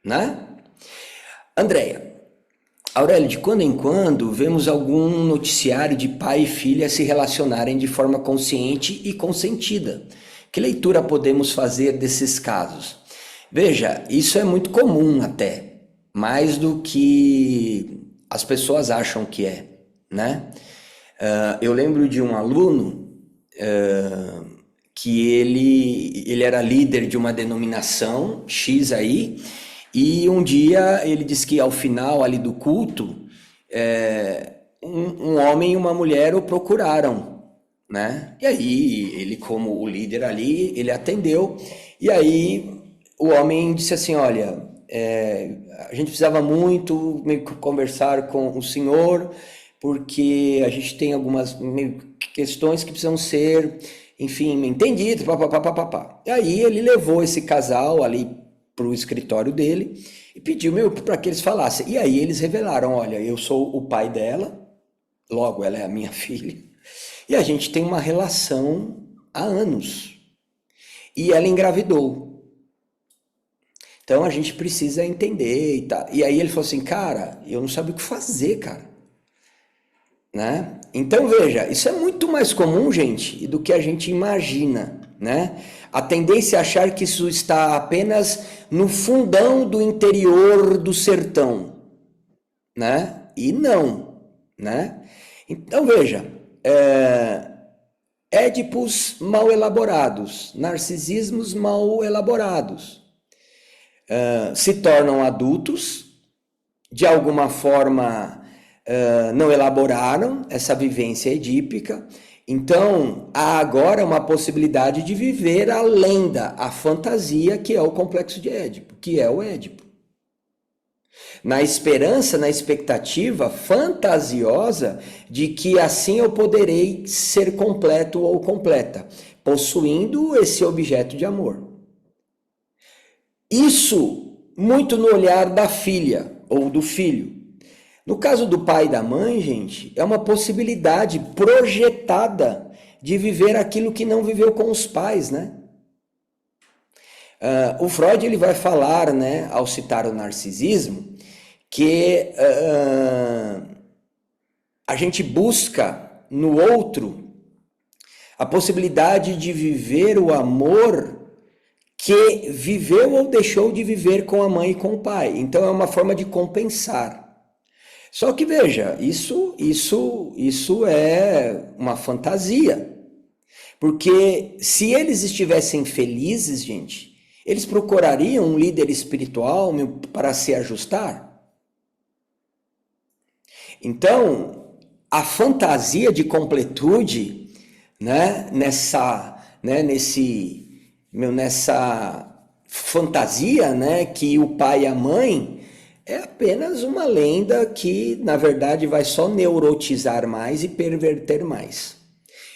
né? Andréia, Aurélio, de quando em quando vemos algum noticiário de pai e filha se relacionarem de forma consciente e consentida. Que leitura podemos fazer desses casos? Veja, isso é muito comum até, mais do que as pessoas acham que é, né? Eu lembro de um aluno que ele era líder de uma denominação X aí, e um dia ele disse que ao final ali do culto, um homem e uma mulher o procuraram, né? E aí ele, como o líder ali, ele atendeu, e aí o homem disse assim, olha, a gente precisava muito meio que conversar com o senhor, porque a gente tem algumas questões que precisam ser, enfim, entendidas, papapá. E aí ele levou esse casal ali para o escritório dele e pediu para que eles falassem. E aí eles revelaram, olha, eu sou o pai dela, logo ela é a minha filha, e a gente tem uma relação há anos. E ela engravidou. Então a gente precisa entender e tal. E aí ele falou assim, cara, eu não sabia o que fazer, cara. Né? Então veja, isso é muito mais comum, gente, do que a gente imagina, né? A tendência é achar que isso está apenas no fundão do interior do sertão, né? E não, né? Então veja, édipos mal elaborados, narcisismos mal elaborados, se tornam adultos, de alguma forma não elaboraram essa vivência edípica, então há agora uma possibilidade de viver a lenda, a fantasia que é o complexo de Édipo, que é o Édipo. Na esperança, na expectativa fantasiosa de que assim eu poderei ser completo ou completa, possuindo esse objeto de amor. Isso muito no olhar da filha ou do filho. No caso do pai e da mãe, gente, é uma possibilidade projetada de viver aquilo que não viveu com os pais, né? O Freud ele vai falar, né, ao citar o narcisismo, que a gente busca no outro a possibilidade de viver o amor que viveu ou deixou de viver com a mãe e com o pai. Então é uma forma de compensar. Só que veja, isso é uma fantasia. Porque se eles estivessem felizes, gente, eles procurariam um líder espiritual para se ajustar? Então, a fantasia de completude, né, nessa fantasia, né, que o pai e a mãe é apenas uma lenda que, na verdade, vai só neurotizar mais e perverter mais.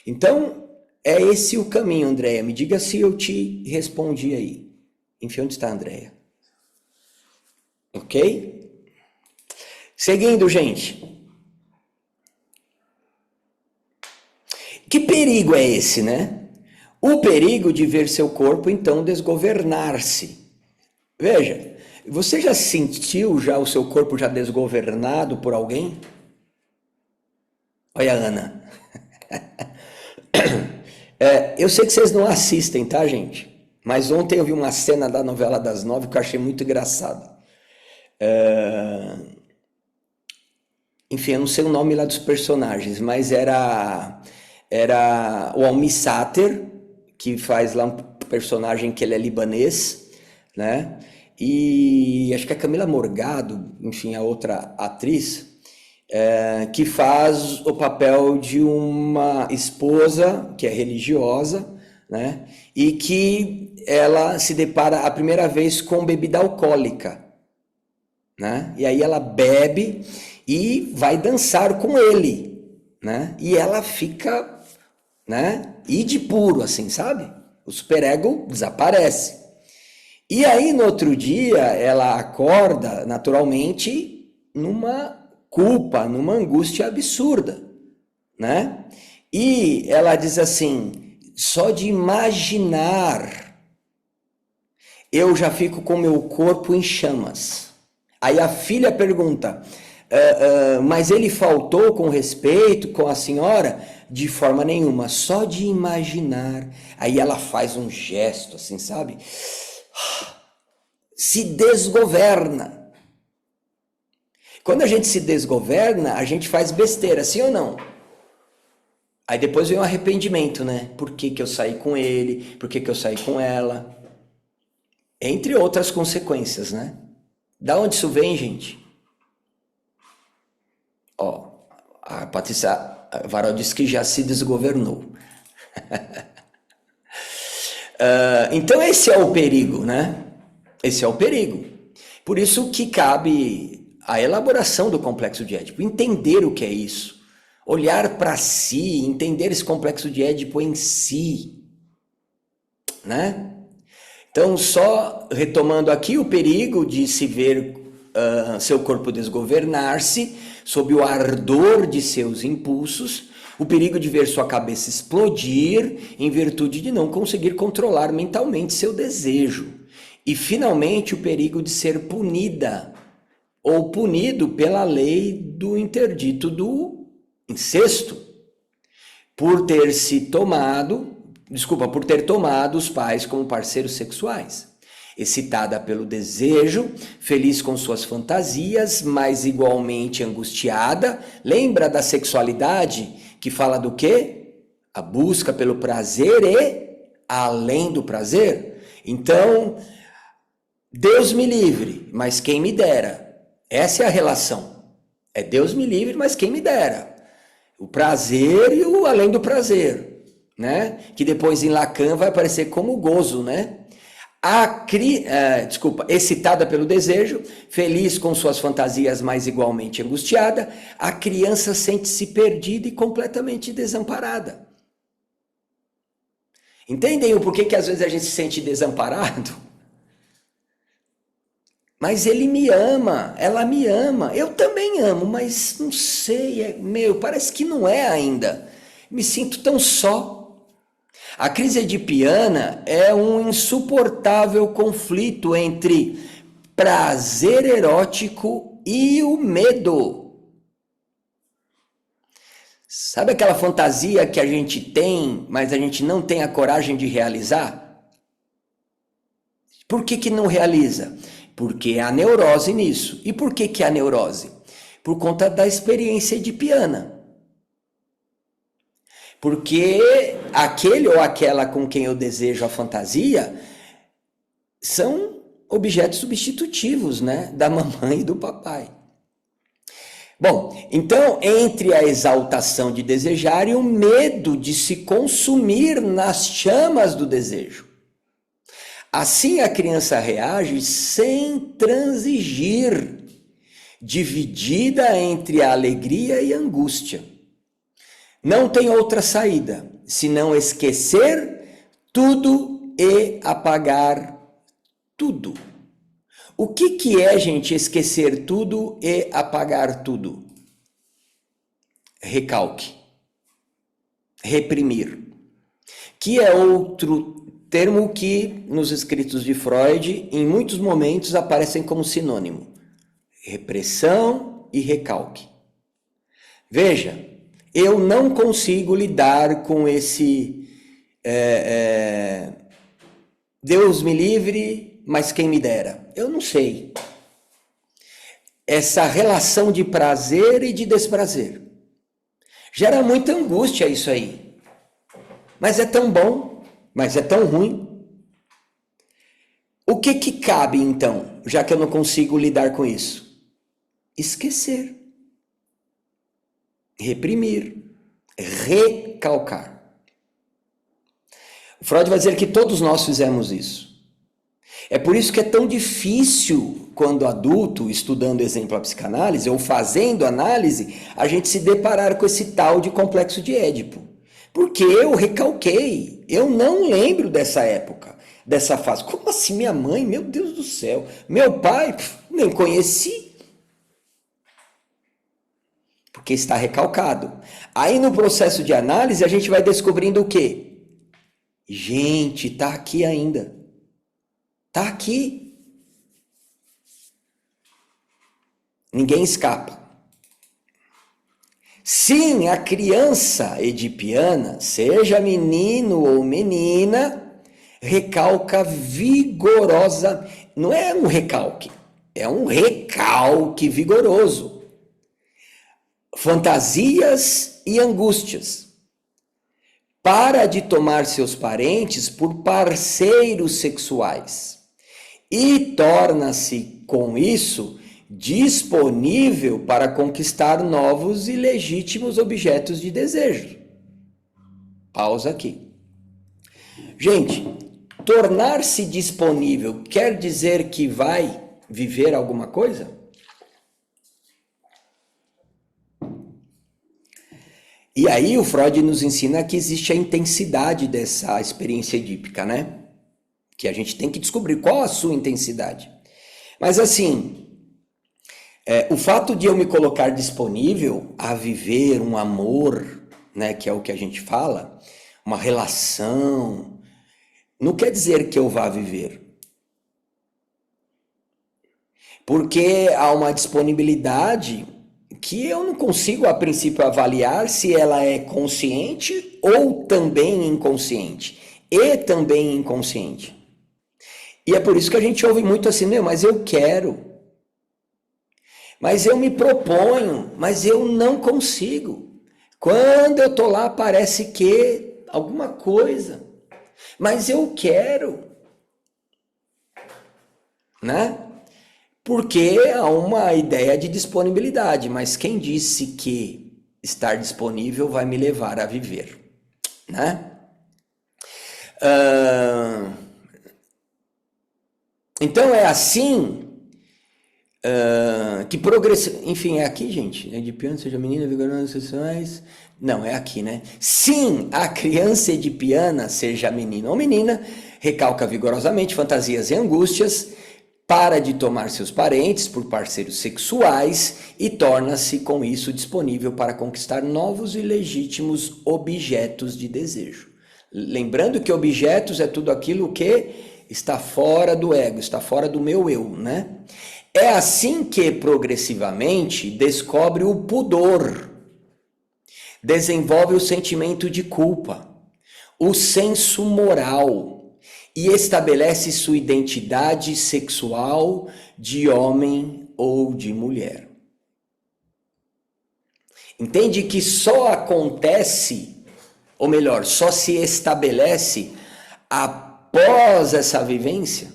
Então, é esse o caminho, Andréia. Me diga se eu te respondi aí. Enfim, onde está a Andréia? Ok? Seguindo, gente. Que perigo é esse, né? O perigo de ver seu corpo, então, desgovernar-se. Veja, você já sentiu o seu corpo já desgovernado por alguém? Olha, Ana. Eu sei que vocês não assistem, tá, gente? Mas ontem eu vi uma cena da novela das 9 que eu achei muito engraçado. Enfim, eu não sei o nome lá dos personagens, mas era o Almi Sater, que faz lá um personagem que ele é libanês, né? E acho que a Camila Morgado, enfim, a outra atriz, que faz o papel de uma esposa que é religiosa, né? E que ela se depara a primeira vez com bebida alcoólica, né? E aí ela bebe e vai dançar com ele, né? E ela fica, né? E de puro, assim, sabe? O superego desaparece. E aí no outro dia ela acorda naturalmente numa culpa, numa angústia absurda, né? E ela diz assim: só de imaginar eu já fico com meu corpo em chamas. Aí a filha pergunta: mas ele faltou com respeito com a senhora? De forma nenhuma, só de imaginar. Aí ela faz um gesto assim, sabe? Se desgoverna. Quando a gente se desgoverna, a gente faz besteira, sim ou não? Aí depois vem o arrependimento, né? Por que que eu saí com ele? Por que que eu saí com ela? Entre outras consequências, né? Da onde isso vem, gente? Ó, a Patrícia Varal disse que já se desgovernou. Então esse é o perigo, né? Esse é o perigo. Por isso que cabe a elaboração do complexo de Édipo, entender o que é isso, olhar para si, entender esse complexo de Édipo em si, né? Então, só retomando aqui o perigo de se ver seu corpo desgovernar-se sob o ardor de seus impulsos, o perigo de ver sua cabeça explodir em virtude de não conseguir controlar mentalmente seu desejo. E, finalmente, o perigo de ser punida ou punido pela lei do interdito do incesto, por ter tomado os pais como parceiros sexuais. Excitada pelo desejo, feliz com suas fantasias, mas igualmente angustiada. Lembra da sexualidade que fala do quê? A busca pelo prazer e além do prazer. Então, Deus me livre, mas quem me dera. Essa é a relação. É Deus me livre, mas quem me dera. O prazer e o além do prazer, né? Que depois em Lacan vai aparecer como gozo, né? Excitada pelo desejo, feliz com suas fantasias, mas igualmente angustiada, a criança sente-se perdida e completamente desamparada. Entendem o porquê que às vezes a gente se sente desamparado? Mas ele me ama, ela me ama, eu também amo, mas não sei, parece que não é ainda. Me sinto tão só. A crise edipiana é um insuportável conflito entre prazer erótico e o medo. Sabe aquela fantasia que a gente tem, mas a gente não tem a coragem de realizar? Por que que não realiza? Porque há neurose nisso. E por que que há neurose? Por conta da experiência edipiana. Porque aquele ou aquela com quem eu desejo a fantasia são objetos substitutivos, né? Da mamãe e do papai. Bom, então, entre a exaltação de desejar e o medo de se consumir nas chamas do desejo. Assim a criança reage sem transigir, dividida entre a alegria e a angústia. Não tem outra saída, senão esquecer tudo e apagar tudo. O que é, gente, esquecer tudo e apagar tudo? Recalque. Reprimir. Que é outro termo que, nos escritos de Freud, em muitos momentos aparecem como sinônimo. Repressão e recalque. Veja, eu não consigo lidar com esse Deus me livre, mas quem me dera? Eu não sei. Essa relação de prazer e de desprazer. Gera muita angústia isso aí. Mas é tão bom, mas é tão ruim. O que que cabe então, já que eu não consigo lidar com isso? Esquecer. Reprimir. Recalcar. O Freud vai dizer que todos nós fizemos isso. É por isso que é tão difícil, quando adulto, estudando exemplo a psicanálise, ou fazendo análise, a gente se deparar com esse tal de complexo de Édipo. Porque eu recalquei, eu não lembro dessa época, dessa fase. Como assim minha mãe? Meu Deus do céu. Meu pai? Nem conheci. Porque está recalcado. Aí no processo de análise a gente vai descobrindo o quê? Gente, tá aqui ainda. Tá aqui. Ninguém escapa. Sim, a criança edipiana, seja menino ou menina, recalca vigorosa. Não é um recalque, é um recalque vigoroso. Fantasias e angústias. Para de tomar seus parentes por parceiros sexuais e torna-se, com isso, disponível para conquistar novos e legítimos objetos de desejo. Pausa aqui. Gente, tornar-se disponível quer dizer que vai viver alguma coisa? E aí o Freud nos ensina que existe a intensidade dessa experiência edípica, né? Que a gente tem que descobrir qual a sua intensidade. Mas assim, o fato de eu me colocar disponível a viver um amor, né, que é o que a gente fala, uma relação, não quer dizer que eu vá viver. Porque há uma disponibilidade que eu não consigo, a princípio, avaliar se ela é consciente ou também inconsciente. E também inconsciente. E é por isso que a gente ouve muito assim, mas eu quero. Mas eu me proponho, mas eu não consigo. Quando eu tô lá, parece que alguma coisa. Mas eu quero. Né? Porque há uma ideia de disponibilidade, mas quem disse que estar disponível vai me levar a viver, né? Então é assim que enfim, é aqui, gente, é edipiana, seja menina, vigorosa, sexuais. Não, é aqui, né? Sim, a criança edipiana, seja menino ou menina, recalca vigorosamente fantasias e angústias, para de tomar seus parentes por parceiros sexuais e torna-se com isso disponível para conquistar novos e legítimos objetos de desejo. Lembrando que objetos é tudo aquilo que está fora do ego, está fora do meu eu, né? É assim que progressivamente descobre o pudor, desenvolve o sentimento de culpa, o senso moral, e estabelece sua identidade sexual de homem ou de mulher. Entende que só acontece, ou melhor, só se estabelece após essa vivência?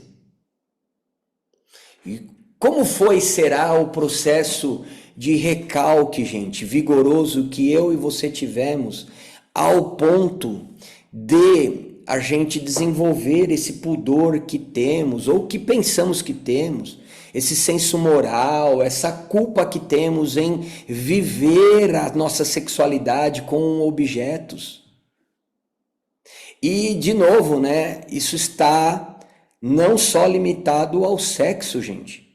E como foi e será o processo de recalque, gente, vigoroso que eu e você tivemos, ao ponto de a gente desenvolver esse pudor que temos, ou que pensamos que temos, esse senso moral, essa culpa que temos em viver a nossa sexualidade com objetos. E, de novo, né, isso está não só limitado ao sexo, gente.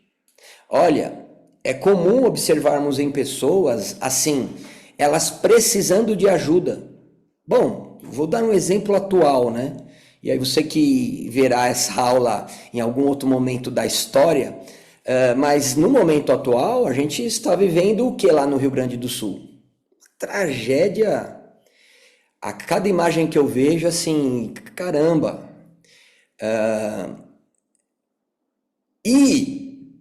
Olha, é comum observarmos em pessoas, assim, elas precisando de ajuda. Bom, vou dar um exemplo atual, né? E aí você que verá essa aula em algum outro momento da história, mas no momento atual a gente está vivendo o que lá no Rio Grande do Sul? Tragédia. A cada imagem que eu vejo, assim, caramba. E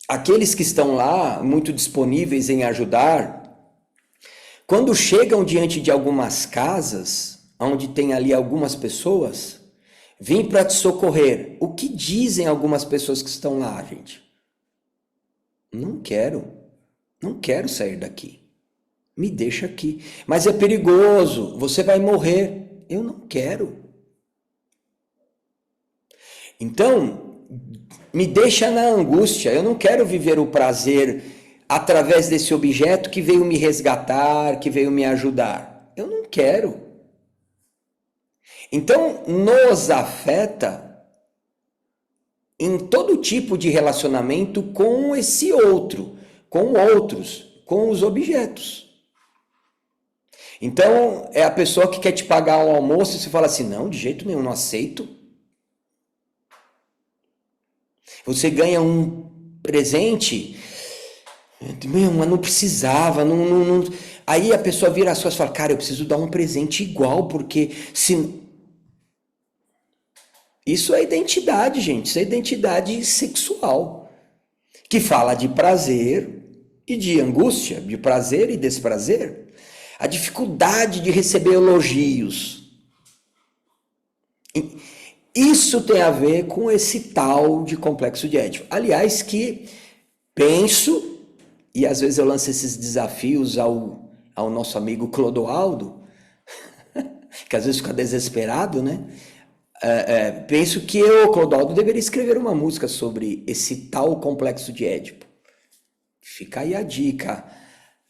aqueles que estão lá, muito disponíveis em ajudar, quando chegam diante de algumas casas, onde tem ali algumas pessoas, vim para te socorrer. O que dizem algumas pessoas que estão lá, gente? Não quero sair daqui. Me deixa aqui. Mas é perigoso, você vai morrer. Eu não quero. Então, me deixa na angústia. Eu não quero viver o prazer através desse objeto que veio me resgatar, que veio me ajudar. Eu não quero. Então, nos afeta em todo tipo de relacionamento com esse outro, com outros, com os objetos. Então, é a pessoa que quer te pagar um almoço e você fala assim, não, de jeito nenhum, não aceito. Você ganha um presente, mas não precisava, não. Aí a pessoa vira as costas e fala, cara, eu preciso dar um presente igual, porque se... Isso é identidade, gente, isso é identidade sexual, que fala de prazer e de angústia, de prazer e desprazer. A dificuldade de receber elogios. Isso tem a ver com esse tal de complexo de Édipo. Aliás, que penso, e às vezes eu lanço esses desafios ao nosso amigo Clodoaldo, que às vezes fica desesperado, né? Penso que eu, Clodoaldo, deveria escrever uma música sobre esse tal complexo de Édipo. Fica aí a dica,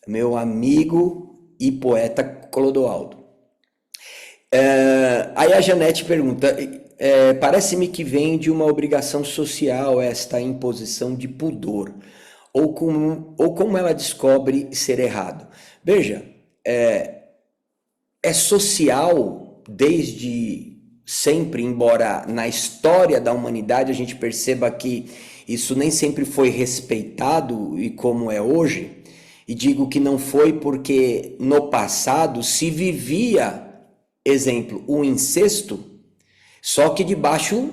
meu amigo e poeta Clodoaldo. Aí a Janete pergunta, parece-me que vem de uma obrigação social esta imposição de pudor, ou como ela descobre ser errado. Veja, é social desde sempre, embora na história da humanidade a gente perceba que isso nem sempre foi respeitado e como é hoje. E digo que não foi porque no passado se vivia, exemplo, o incesto, só que debaixo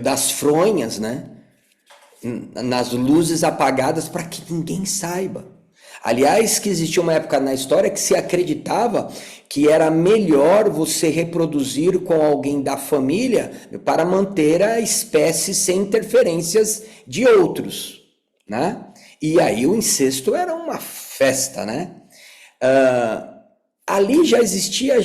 das fronhas, né? Nas luzes apagadas para que ninguém saiba. Aliás, que existia uma época na história que se acreditava que era melhor você reproduzir com alguém da família para manter a espécie sem interferências de outros, né? E aí o incesto era uma festa, né? Ali já existia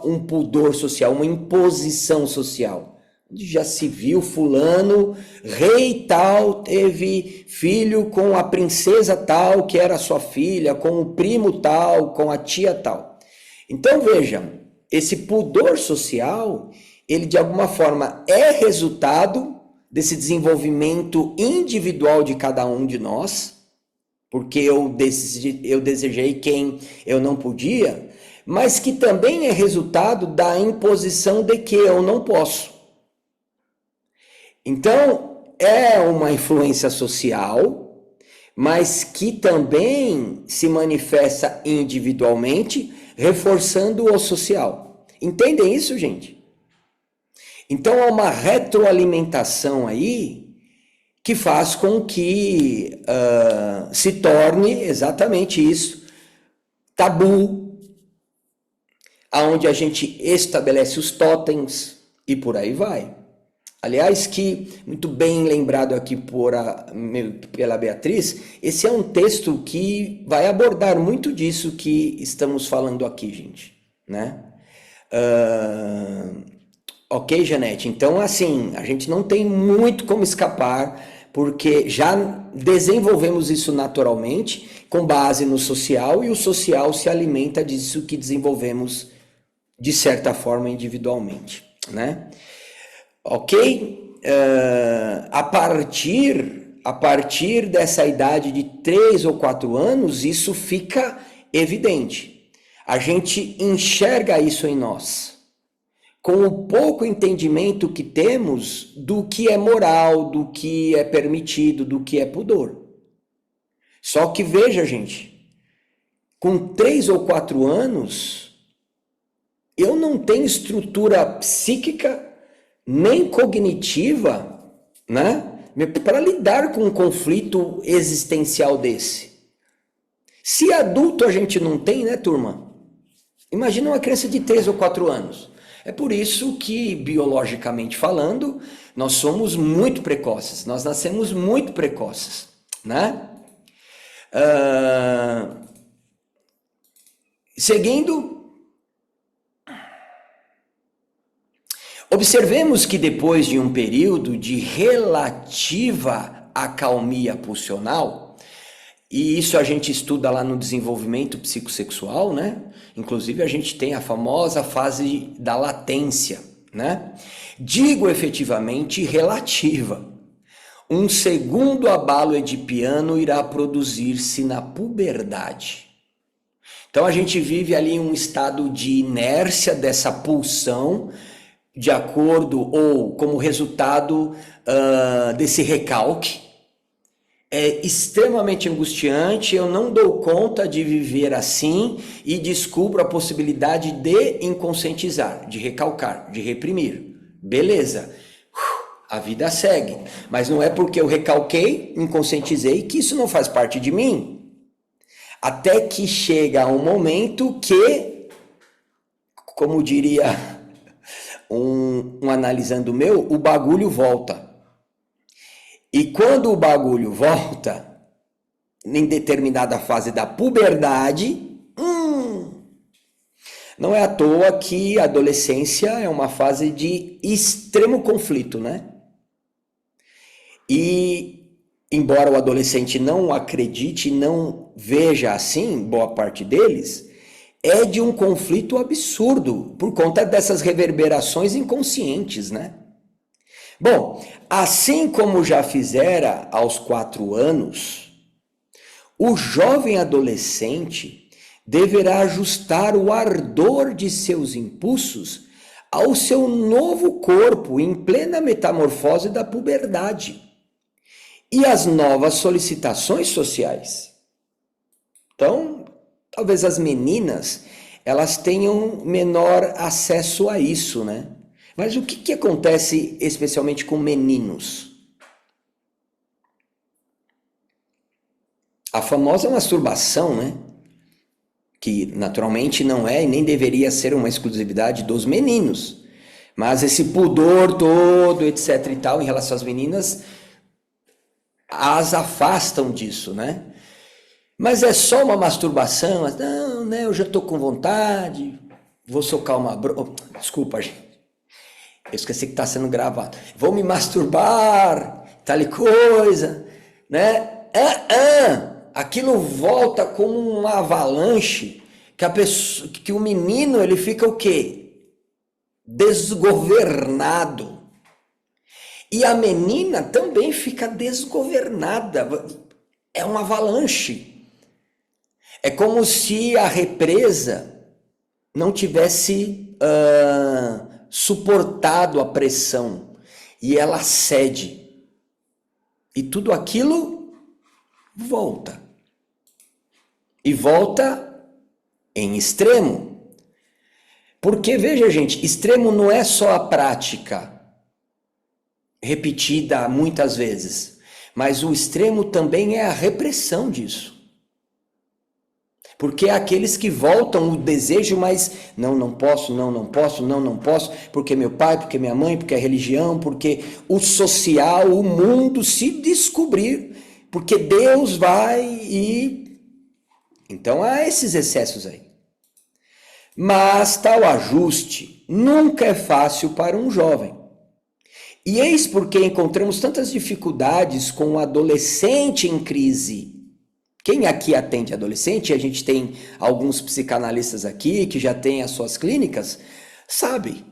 um pudor social, uma imposição social. Já se viu fulano, rei tal, teve filho com a princesa tal, que era sua filha, com o primo tal, com a tia tal. Então vejam, esse pudor social, ele de alguma forma é resultado desse desenvolvimento individual de cada um de nós, porque eu desejei quem eu não podia, mas que também é resultado da imposição de que eu não posso. Então, é uma influência social, mas que também se manifesta individualmente, reforçando o social. Entendem isso, gente? Então, há uma retroalimentação aí que faz com que se torne exatamente isso, tabu, aonde a gente estabelece os totens e por aí vai. Aliás, que muito bem lembrado aqui pela Beatriz, esse é um texto que vai abordar muito disso que estamos falando aqui, gente, né? Ok, Janete? Então, assim, a gente não tem muito como escapar, porque já desenvolvemos isso naturalmente, com base no social, e o social se alimenta disso que desenvolvemos, de certa forma, individualmente, né? Ok? A partir dessa idade de 3 ou 4 anos, isso fica evidente. A gente enxerga isso em nós, com o pouco entendimento que temos do que é moral, do que é permitido, do que é pudor. Só que veja, gente, com 3 ou 4 anos, eu não tenho estrutura psíquica nem cognitiva, né? Para lidar com um conflito existencial desse. Se adulto a gente não tem, né, turma? Imagina uma criança de 3 ou 4 anos. É por isso que, biologicamente falando, nós somos muito precoces. Nós nascemos muito precoces, né? Seguindo, observemos que depois de um período de relativa acalmia pulsional, e isso a gente estuda lá no desenvolvimento psicossexual, né? Inclusive a gente tem a famosa fase da latência, né? Digo efetivamente relativa. Um segundo abalo edipiano irá produzir-se na puberdade. Então a gente vive ali um estado de inércia dessa pulsão, de acordo ou como resultado desse recalque. É extremamente angustiante, eu não dou conta de viver assim e descubro a possibilidade de inconscientizar, de recalcar, de reprimir. Beleza, a vida segue, mas não é porque eu recalquei, inconscientizei, que isso não faz parte de mim. Até que chega um momento que, como diria um analisando meu, o bagulho volta. E quando o bagulho volta, em determinada fase da puberdade, não é à toa que a adolescência é uma fase de extremo conflito, né? E, embora o adolescente não acredite, não veja assim, boa parte deles, é de um conflito absurdo, por conta dessas reverberações inconscientes, né? Bom, assim como já fizera aos 4 anos, o jovem adolescente deverá ajustar o ardor de seus impulsos ao seu novo corpo em plena metamorfose da puberdade e às novas solicitações sociais. Então, talvez as meninas, elas tenham menor acesso a isso, né? Mas o que acontece especialmente com meninos? A famosa masturbação, né? Que naturalmente não é e nem deveria ser uma exclusividade dos meninos. Mas esse pudor todo, etc e tal, em relação às meninas, as afastam disso, né? Mas é só uma masturbação? Não, né? Eu já tô com vontade, vou socar uma... Desculpa, gente. Eu esqueci que está sendo gravado. Vou me masturbar, tal coisa, né? Aquilo volta como uma avalanche que o menino ele fica o quê? Desgovernado. E a menina também fica desgovernada. É uma avalanche. É como se a represa não tivesse suportado a pressão e ela cede. E tudo aquilo volta. E volta em extremo. Porque, veja, gente, extremo não é só a prática repetida muitas vezes, mas o extremo também é a repressão disso. Porque é aqueles que voltam o desejo, mas não posso, não posso, porque meu pai, porque minha mãe, porque a religião, porque o social, o mundo se descobrir, porque Deus vai e... Então há esses excessos aí. Mas tal ajuste nunca é fácil para um jovem. E eis porque encontramos tantas dificuldades com o adolescente em crise. Quem aqui atende adolescente, a gente tem alguns psicanalistas aqui que já têm as suas clínicas, sabe,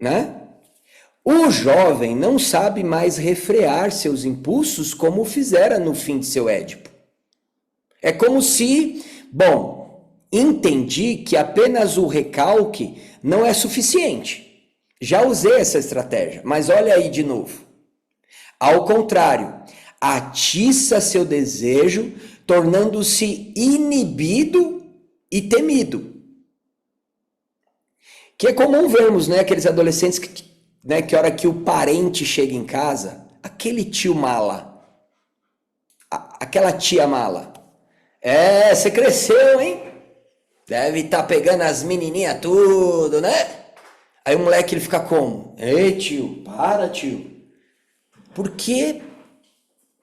né? O jovem não sabe mais refrear seus impulsos como fizera no fim de seu Édipo. É como se, entendi que apenas o recalque não é suficiente. Já usei essa estratégia, mas olha aí de novo. Ao contrário, atiça seu desejo, tornando-se inibido e temido. Que é comum vermos, né, aqueles adolescentes que né? Que hora que o parente chega em casa, aquele tio mala, aquela tia mala. É, você cresceu, hein? Deve estar pegando as menininhas tudo, né? Aí o moleque ele fica como? Ei, tio, para, tio. Porque,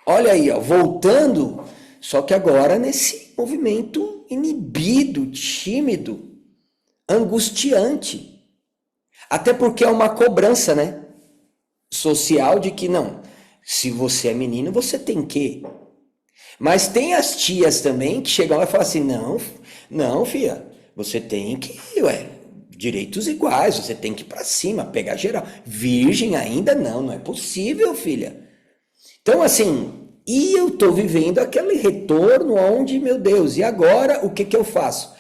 olha aí, ó, voltando, só que agora nesse movimento inibido, tímido, angustiante. Até porque é uma cobrança, né? Social de que não, se você é menino, você tem que. Mas tem as tias também que chegam lá e falam assim, não, não, filha, você tem que, direitos iguais, você tem que ir pra cima, pegar geral. Virgem ainda não, não é possível, filha. Então, assim, e eu tô vivendo aquele retorno onde, meu Deus, e agora o que que eu faço?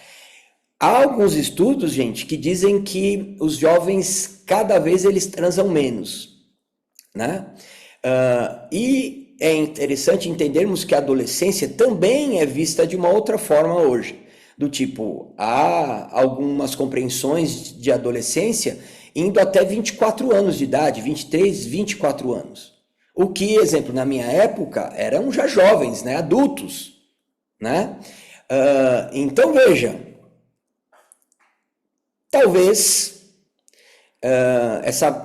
Há alguns estudos, gente, que dizem que os jovens, cada vez eles transam menos, né? E é interessante entendermos que a adolescência também é vista de uma outra forma hoje. Do tipo, há algumas compreensões de adolescência indo até 24 anos de idade, 23, 24 anos. O que, exemplo, na minha época, eram já jovens, né? Adultos, né? Então, veja, talvez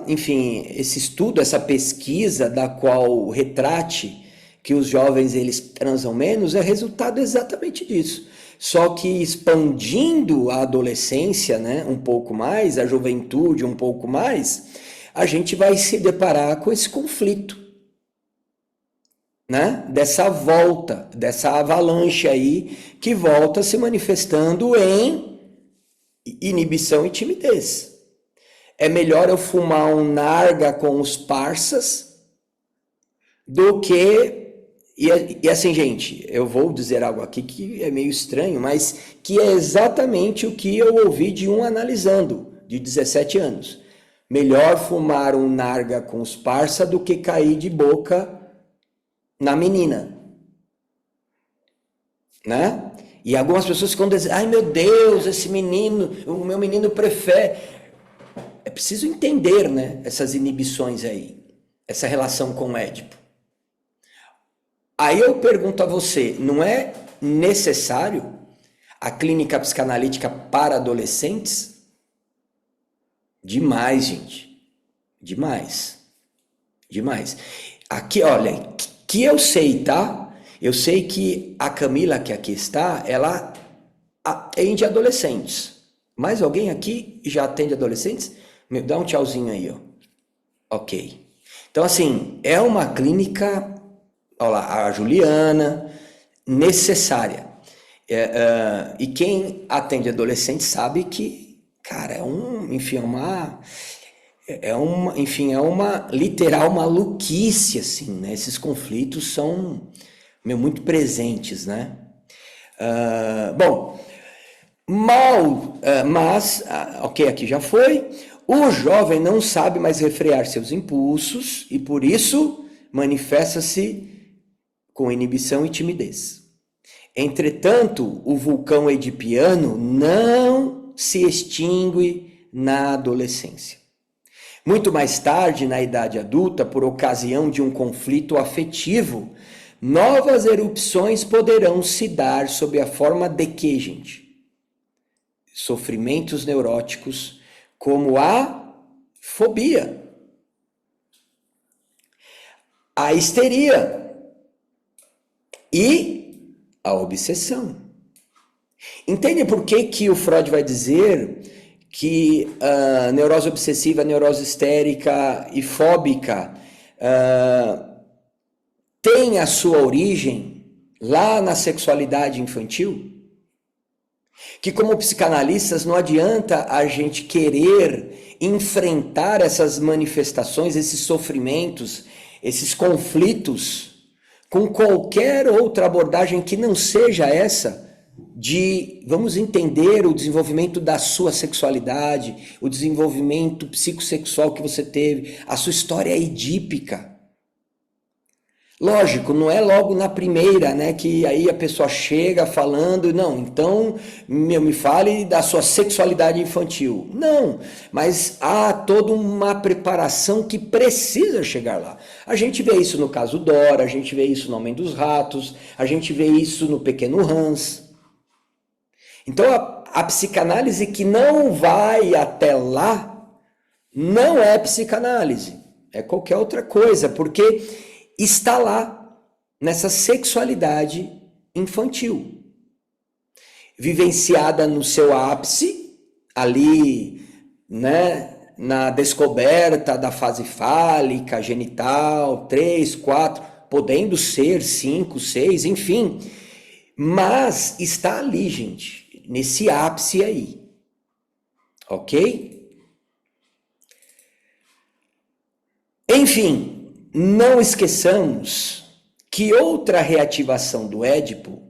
enfim, esse estudo, essa pesquisa da qual retrate que os jovens eles transam menos é resultado exatamente disso. Só que expandindo a adolescência, né, um pouco mais, a juventude um pouco mais, a gente vai se deparar com esse conflito, né? Dessa volta, dessa avalanche aí que volta se manifestando em inibição e timidez. É melhor eu fumar um narga com os parças do que... E assim, gente, eu vou dizer algo aqui que é meio estranho, mas que é exatamente o que eu ouvi de um analisando, de 17 anos. Melhor fumar um narga com os parça do que cair de boca na menina. Né? E algumas pessoas ficam dizendo, ai meu Deus, esse menino, o meu menino prefere... É preciso entender, né, essas inibições aí, essa relação com o Édipo. Aí eu pergunto a você, não é necessário a clínica psicanalítica para adolescentes? Demais, gente. Demais. Demais. Aqui, olha, que eu sei, tá? Eu sei que a Camila, que aqui está, ela atende adolescentes. Mais alguém aqui já atende adolescentes? Me dá um tchauzinho aí, ó. Ok. Então, assim, é uma clínica, olha lá, a Juliana, necessária. E quem atende adolescente sabe que, cara, enfim, é uma literal maluquice, assim, né? Esses conflitos são, muito presentes, né? Bom, mas, ok, aqui já foi. O jovem não sabe mais refrear seus impulsos e, por isso, manifesta-se com inibição e timidez. Entretanto, o vulcão edipiano não se extingue na adolescência. Muito mais tarde, na idade adulta, por ocasião de um conflito afetivo, novas erupções poderão se dar sob a forma de quê, gente? Sofrimentos neuróticos, como a fobia, a histeria e a obsessão. Entende por que o Freud vai dizer que a neurose obsessiva, neurose histérica e fóbica tem a sua origem lá na sexualidade infantil? Que como psicanalistas não adianta a gente querer enfrentar essas manifestações, esses sofrimentos, esses conflitos com qualquer outra abordagem que não seja essa de, vamos entender o desenvolvimento da sua sexualidade, o desenvolvimento psicossexual que você teve, a sua história edípica. Lógico, não é logo na primeira, né, que aí a pessoa chega falando, não, então me fale da sua sexualidade infantil. Não, mas há toda uma preparação que precisa chegar lá. A gente vê isso no caso Dora, a gente vê isso no Homem dos Ratos, a gente vê isso no Pequeno Hans. Então a psicanálise que não vai até lá não é psicanálise, é qualquer outra coisa, porque está lá, nessa sexualidade infantil, vivenciada no seu ápice, ali, né, na descoberta da fase fálica, genital, 3, 4, podendo ser 5, 6, enfim, mas está ali, gente, nesse ápice aí, ok? Enfim, não esqueçamos que outra reativação do Édipo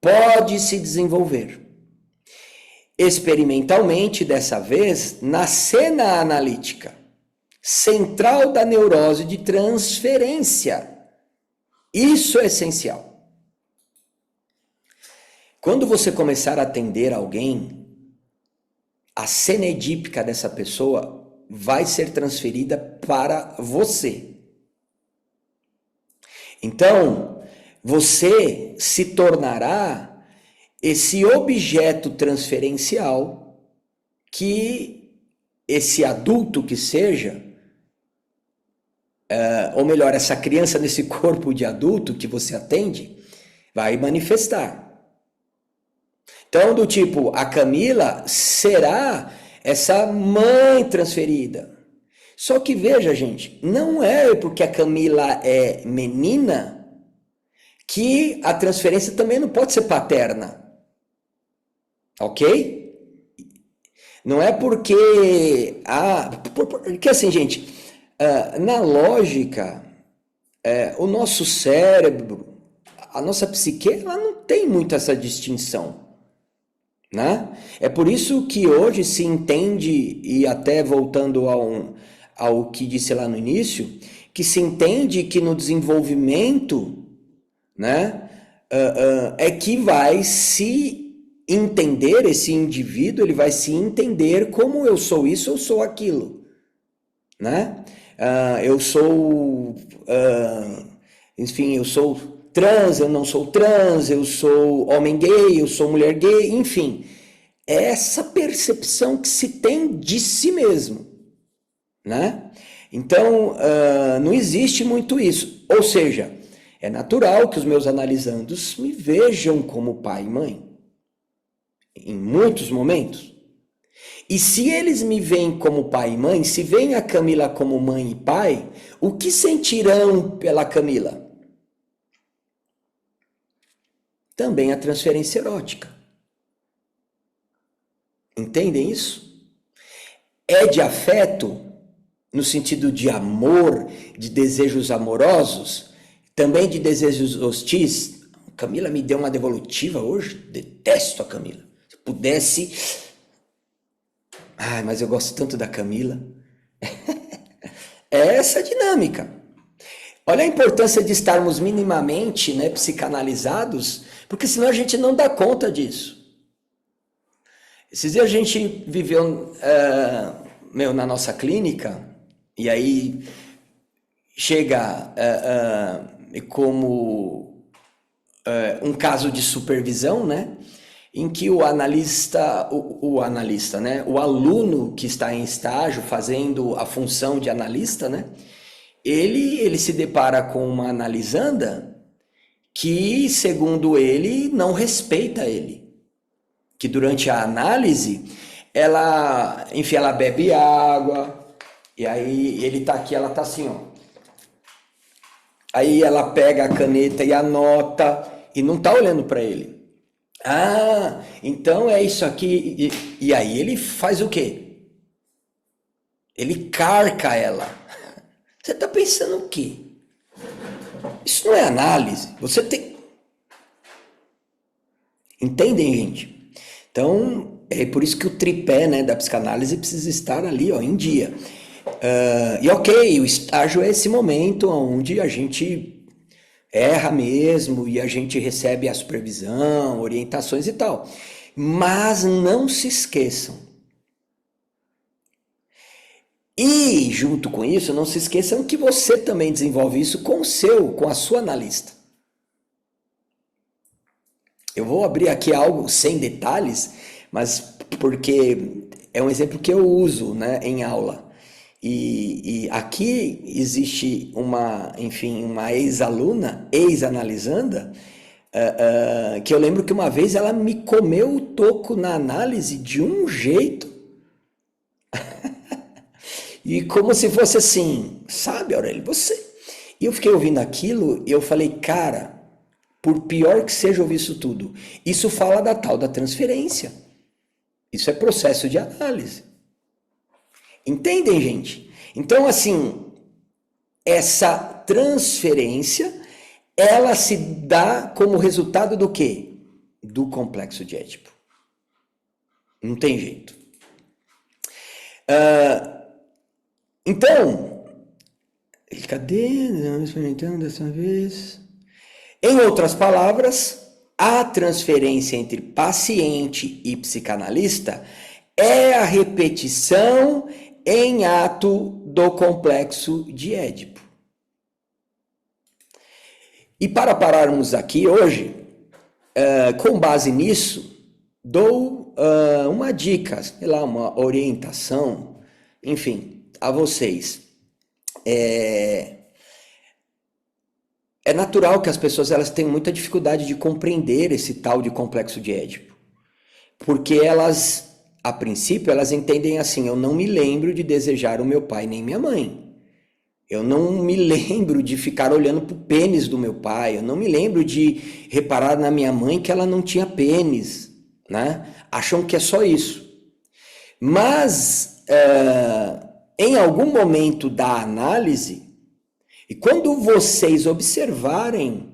pode se desenvolver. Experimentalmente, dessa vez, na cena analítica, central da neurose de transferência. Isso é essencial. Quando você começar a atender alguém, a cena edípica dessa pessoa vai ser transferida para você. Então, você se tornará esse objeto transferencial que esse adulto que seja, ou melhor, essa criança nesse corpo de adulto que você atende, vai manifestar. Então, do tipo, a Camila será essa mãe transferida. Só que veja, gente, não é porque a Camila é menina que a transferência também não pode ser paterna. Ok? Não é porque... porque assim, gente, na lógica, o nosso cérebro, a nossa psique, ela não tem muito essa distinção. Né? É por isso que hoje se entende, e até voltando ao que disse lá no início, que se entende que no desenvolvimento, né, é que vai se entender, esse indivíduo, ele vai se entender como eu sou isso, eu sou aquilo, né? Eu sou, enfim, eu sou trans, eu não sou trans, eu sou homem gay, eu sou mulher gay, enfim, é essa percepção que se tem de si mesmo, né? Então, não existe muito isso, ou seja, é natural que os meus analisandos me vejam como pai e mãe, em muitos momentos. E se eles me veem como pai e mãe, se veem a Camila como mãe e pai, o que sentirão pela Camila? Também a transferência erótica. Entendem isso? É de afeto, no sentido de amor, de desejos amorosos, também de desejos hostis. Camila me deu uma devolutiva hoje, detesto a Camila. Se pudesse... Ai, mas eu gosto tanto da Camila. É essa a dinâmica. Olha a importância de estarmos minimamente, né, psicanalizados, porque senão a gente não dá conta disso. Esses dias a gente viveu na nossa clínica, e aí chega como um caso de supervisão, né? Em que o analista, né? O aluno que está em estágio fazendo a função de analista, né? Ele se depara com uma analisanda que, segundo ele, não respeita ele. Que durante a análise, ela bebe água, e aí ele tá aqui, ela tá assim, ó. Aí ela pega a caneta e anota, e não tá olhando para ele. Ah, então é isso aqui. E aí ele faz o quê? Ele carca ela. Você tá pensando o quê? Isso não é análise. Você tem... Entendem, gente? Então, é por isso que o tripé, né, da psicanálise precisa estar ali, ó, em dia. E ok, o estágio é esse momento onde a gente Erra mesmo e a gente recebe a supervisão, orientações e tal. Mas não se esqueçam. E junto com isso, não se esqueçam que você também desenvolve isso com a sua analista. Eu vou abrir aqui algo sem detalhes, mas porque é um exemplo que eu uso, né, em aula. E aqui existe enfim, uma ex-aluna, ex-analisanda, que eu lembro que uma vez ela me comeu o toco na análise de um jeito, e como se fosse assim, sabe, Aurélio, você. E eu fiquei ouvindo aquilo e eu falei, cara, por pior que seja ouvir isso tudo, isso fala da tal da transferência. Isso é processo de análise. Entendem, gente? Então, assim, essa transferência, ela se dá como resultado do quê? Do complexo de Édipo. Não tem jeito. Então, cadê? Experimentando dessa vez. Em outras palavras, a transferência entre paciente e psicanalista é a repetição em ato do complexo de Édipo. E para pararmos aqui hoje, com base nisso, dou uma dica, sei lá, uma orientação, enfim, a vocês. É natural que as pessoas elas tenham muita dificuldade de compreender esse tal de complexo de Édipo. Porque elas, a princípio, elas entendem assim, eu não me lembro de desejar o meu pai nem minha mãe. Eu não me lembro de ficar olhando para o pênis do meu pai. Eu não me lembro de reparar na minha mãe que ela não tinha pênis, né? Acham que é só isso. Mas, em algum momento da análise, e quando vocês observarem,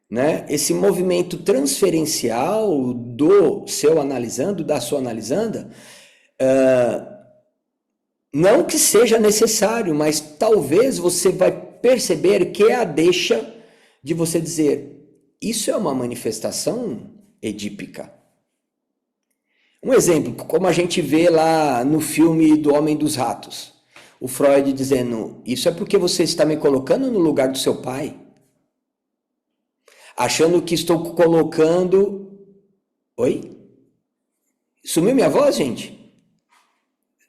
né, esse movimento transferencial do seu analisando, da sua analisanda, não que seja necessário, mas talvez você vai perceber que é a deixa de você dizer, isso é uma manifestação edípica. Um exemplo, como a gente vê lá no filme do Homem dos Ratos. O Freud dizendo, isso é porque você está me colocando no lugar do seu pai. Achando que estou colocando... Oi? Sumiu minha voz, gente?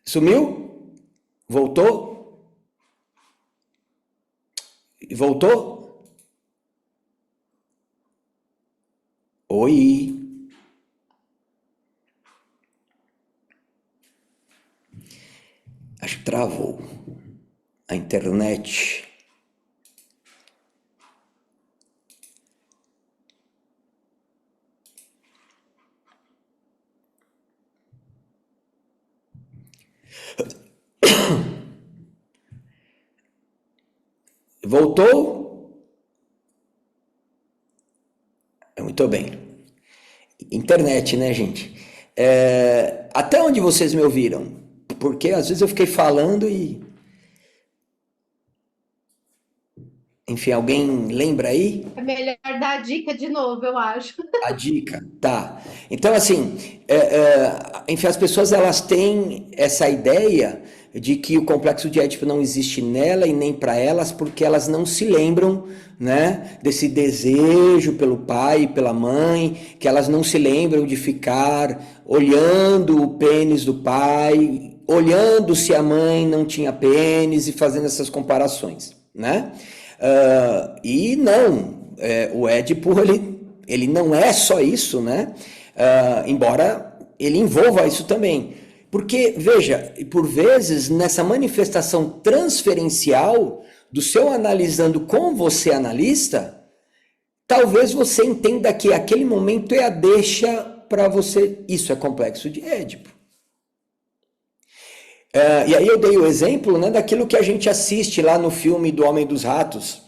Sumiu? Voltou? Voltou? Oi? Acho que travou. A internet. Voltou? Muito bem. Internet, né, gente? Até onde vocês me ouviram? Porque às vezes eu fiquei falando e... Enfim, alguém lembra aí? É melhor dar a dica de novo, eu acho. A dica, tá. Então, assim, enfim, as pessoas elas têm essa ideia de que o complexo de Édipo não existe nela e nem para elas, porque elas não se lembram, né, desse desejo pelo pai e pela mãe, que elas não se lembram de ficar olhando o pênis do pai, olhando se a mãe não tinha pênis e fazendo essas comparações, né? E não, o Édipo, ele não é só isso, né? Embora ele envolva isso também. Porque, veja, por vezes, nessa manifestação transferencial do seu analisando com você analista, talvez você entenda que aquele momento é a deixa para você. Isso é complexo de Édipo. E aí eu dei o exemplo, né, daquilo que a gente assiste lá no filme do Homem dos Ratos.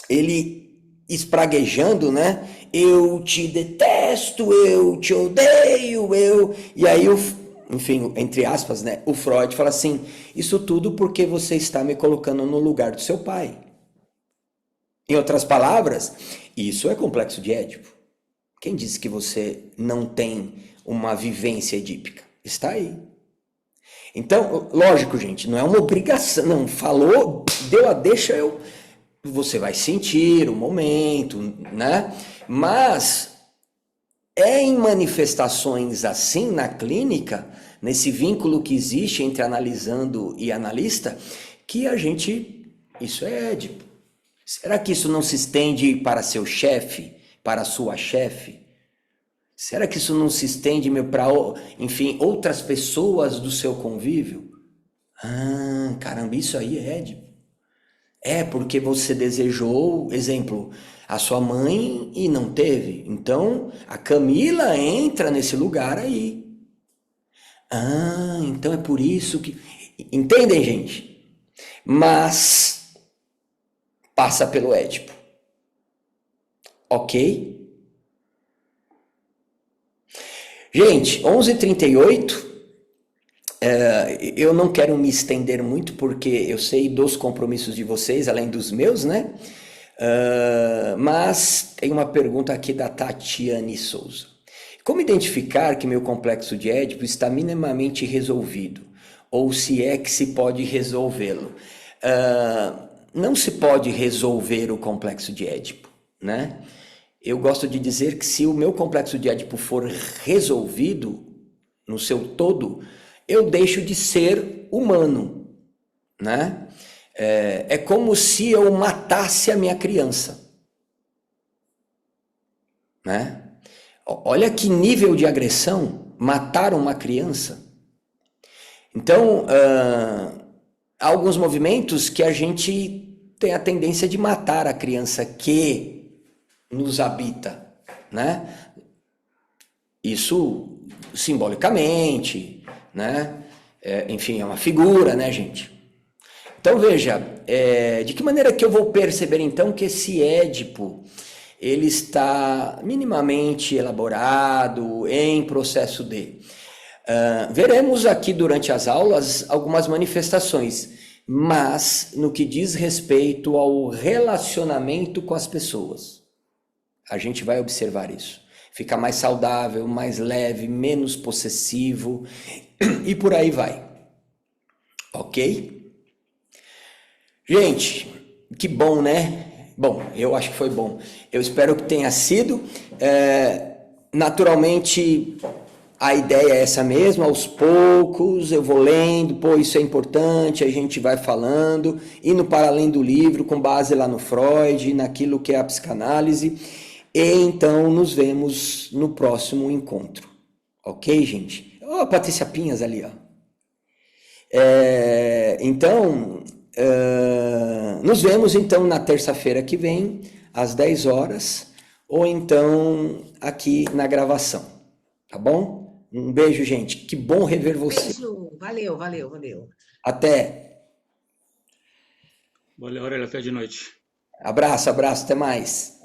Ele espraguejando, né? Eu te detesto, eu te odeio, eu... E aí, enfim, entre aspas, né? O Freud fala assim, isso tudo porque você está me colocando no lugar do seu pai. Em outras palavras, isso é complexo de Édipo. Quem disse que você não tem uma vivência edípica? Está aí. Então, lógico, gente, não é uma obrigação. Não, falou, deu a deixa, você vai sentir o momento, né? Mas é em manifestações assim na clínica, nesse vínculo que existe entre analisando e analista, que isso é Édipo. Será que isso não se estende para seu chefe, para sua chefe? Será que isso não se estende para, enfim, outras pessoas do seu convívio? Ah, caramba, isso aí é Édipo. É porque você desejou, exemplo, a sua mãe e não teve. Então, a Camila entra nesse lugar aí. Ah, então é por isso que... Entendem, gente? Mas passa pelo Édipo. Ok? Gente, 11h38, eu não quero me estender muito porque eu sei dos compromissos de vocês, além dos meus, né? Mas tem uma pergunta aqui da Tatiane Souza. Como identificar que meu complexo de Édipo está minimamente resolvido? Ou se é que se pode resolvê-lo? Não se pode resolver o complexo de Édipo, né? Eu gosto de dizer que se o meu complexo de Édipo for resolvido no seu todo, eu deixo de ser humano, né? É como se eu matasse a minha criança, né? Olha que nível de agressão, matar uma criança. Então, há alguns movimentos que a gente tem a tendência de matar a criança que nos habita, né? Isso simbolicamente, né? Enfim, é uma figura, né, gente? Então, veja, de que maneira que eu vou perceber, então, que esse Édipo, ele está minimamente elaborado, em processo de... veremos aqui durante as aulas algumas manifestações, mas no que diz respeito ao relacionamento com as pessoas, a gente vai observar isso. Fica mais saudável, mais leve, menos possessivo e por aí vai. Ok? Gente, que bom, né? Bom, eu acho que foi bom. Eu espero que tenha sido. Naturalmente, a ideia é essa mesma, aos poucos eu vou lendo, pô, isso é importante, a gente vai falando, indo para além do livro, com base lá no Freud, naquilo que é a psicanálise. E então nos vemos no próximo encontro. Ok, gente? Ó, a Patrícia Pinhas ali, ó. Então, nos vemos então na terça-feira que vem, às 10 horas, ou então aqui na gravação. Tá bom? Um beijo, gente. Que bom rever você. Beijo. Valeu, valeu, valeu. Até. Valeu, Aurélia. Até de noite. Abraço, até mais.